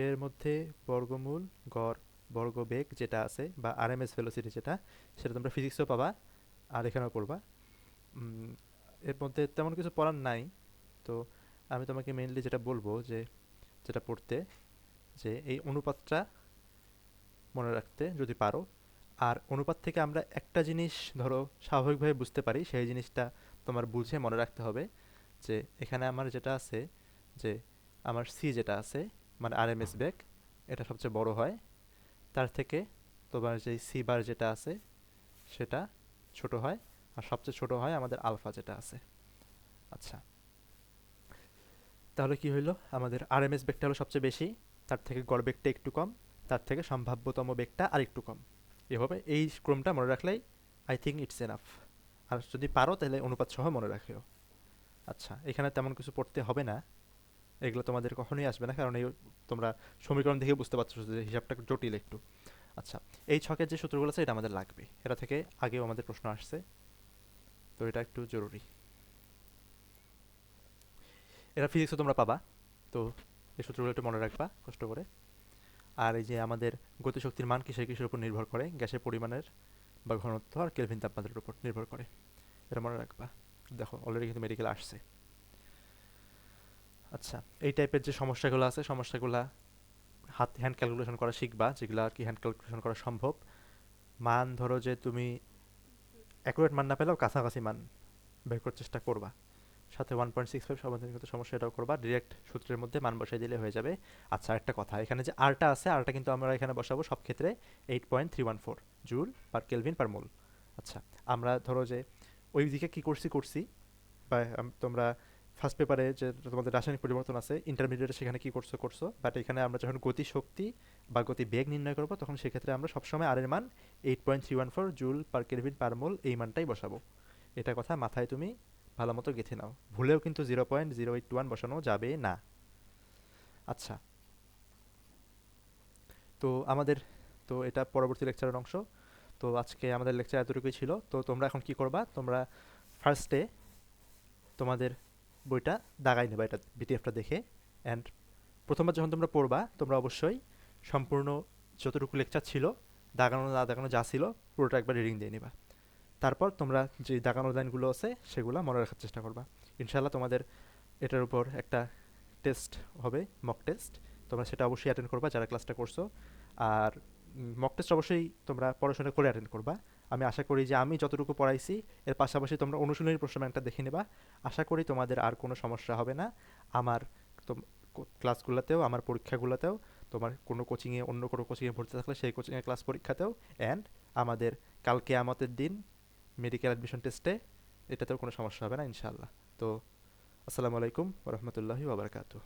এর মধ্যে বর্গমূল গড় বর্গবেগ যেটা আছে বা আরএমএস ভেলোসিটি যেটা, সেটা তোমরা ফিজিক্সেও পাবা আর এখানেও পড়বা। এর মধ্যে তেমন কিছু পড়ার নাই। তো আমি তোমাকে মেইনলি যেটা বলবো যে যেটা পড়তে, যে এই অনুপাতটা মনে রাখতে যদি পারো। আর অনুপাত থেকে আমরা একটা জিনিস ধরো স্বাভাবিকভাবে বুঝতে পারি, সেই জিনিসটা তোমার বুঝে মনে রাখতে হবে যে এখানে আমার যেটা আছে, যে আমার সি যেটা আছে মানে আরএমএস বেগ, এটা সবচেয়ে বড় হয়, তার থেকে তোমার যে সি বার যেটা আছে সেটা ছোট হয়, আর সবচেয়ে ছোট হয় আমাদের আলফা যেটা আছে। আচ্ছা, তাহলে কি হইলো, আমাদের আরএমএস বেগটা হলো সবচেয়ে বেশি, তার থেকে গড় বেগটা একটু কম, তার থেকে সম্ভাব্যতম বেগটা আরেকটু কম। এভাবে এই ক্রমটা মনে রাখলেই আই থিঙ্ক ইটস এনাফ। আর যদি পারো তাহলে অনুপাত সহ মনে রাখিও। আচ্ছা, এখানে তেমন কিছু পড়তে হবে না, এগুলো তোমাদের কখনোই আসবে না, কারণ এই তোমরা সমীকরণ দেখে বুঝতে পারছো যে হিসাবটা জটিল একটু। আচ্ছা, এই ছকের যে সূত্রগুলো আছে এটা আমাদের লাগবে, এটা থেকে আগেও আমাদের প্রশ্ন আসছে, তো এটা একটু জরুরি। এটা ফিজিক্সে তোমরা পাবা, তো এই সূত্রগুলো একটু মনে রাখবা কষ্ট করে। আর এই যে আমাদের গতিশক্তির মান কিসের কিসের উপর নির্ভর করে, গ্যাসের পরিমাণের বা ঘনত্ব আর কেলভিন তাপমাত্রার উপর নির্ভর করে, এটা মনে রাখবা। দেখো অলরেডি কিন্তু মেডিকেল আসছে। আচ্ছা, এই টাইপের যে সমস্যাগুলো আছে, সমস্যাগুলো হ্যান্ড ক্যালকুলেশন করা শিখবা, যেগুলো আর কি হ্যান্ড ক্যালকুলেশন করা সম্ভব। মান ধরো যে তুমি অ্যাকুরেট মান না পেলেও কাছাকাছি মান বের করার চেষ্টা করবা, সাথে 1.65 সমাধানগত সমস্যা এটাও করবা, ডিরেক্ট সূত্রের মধ্যে মান বসাই দিলে হয়ে যাবে। আচ্ছা, একটা কথা, এখানে যে আরটা আছে, আরটা কিন্তু আমরা এখানে বসাবো সব ক্ষেত্রে 8.314 জুল পার কেলভিন পার মোল। আচ্ছা, আমরা ধরো যে ওই দিকে কি করছি করছি, বা তোমরা ফার্স্ট পেপারে যে তোমাদের রাসায়নিক পরিবর্তন আছে ইন্টারমিডিয়েটে সেখানে কি করছো করছো, বাট এখানে আমরা যখন গতি শক্তি বা গতি বেগ নির্ণয় করবো তখন সেক্ষেত্রে আমরা সবসময় আর এর মান 8.314 জুল পার কেলভিন পার মোল এই মানটাই বসাবো। এটা কথা মাথায় তুমি ভালো মতো গেঁথে নাও, ভুলেও কিন্তু 0.081 বসানো যাবে না। আচ্ছা, তো আমাদের, তো এটা পরবর্তী লেকচারের অংশ। তো আজকে আমাদের লেকচার এতটুকুই ছিল। তো তোমরা এখন কি করবা, তোমরা ফার্স্টে তোমাদের বইটা দাগাই নেবা এটা বিটিএফটা দেখে, অ্যান্ড প্রথমবার যখন তোমরা পড়বা তোমরা অবশ্যই সম্পূর্ণ যতটুকু লেকচার ছিল দাগানো না দাগানো যা ছিল পুরোটা একবার রিডিং দিয়ে নিবা। তারপর তোমরা যে দাগানো লাইনগুলো আছে সেগুলো মনে রাখার চেষ্টা করবা। ইনশাল্লাহ তোমাদের এটার উপর একটা টেস্ট হবে, মক টেস্ট, তোমরা সেটা অবশ্যই অ্যাটেন্ড করবা যারা ক্লাসটা করছো। আর মক টেস্ট অবশ্যই তোমরা পড়াশোনা করে অ্যাটেন্ড করবা। আমি আশা করি যে আমি যতটুকু পড়াইছি এর পাশাপাশি তোমরা অনুশীলনী প্রশ্ন ব্যাংকটা দেখে নেবা, আশা করি তোমাদের আর কোনো সমস্যা হবে না। আমার ক্লাসগুলোতেও, আমার পরীক্ষাগুলোতেও, তোমার কোনো কোচিংয়ে, অন্য কোনো কোচিংয়ে ভর্তি থাকলে সেই কোচিংয়ে ক্লাস পরীক্ষাতেও, অ্যান্ড আমাদের কালকে আমাদের দিন মেডিকেল অ্যাডমিশন টেস্টে, এটাতেও কোনো সমস্যা হবে না ইনশাআল্লাহ। তো আসসালামু আলাইকুম ওরহমতুল্লাহি ওবরাকাতুহ।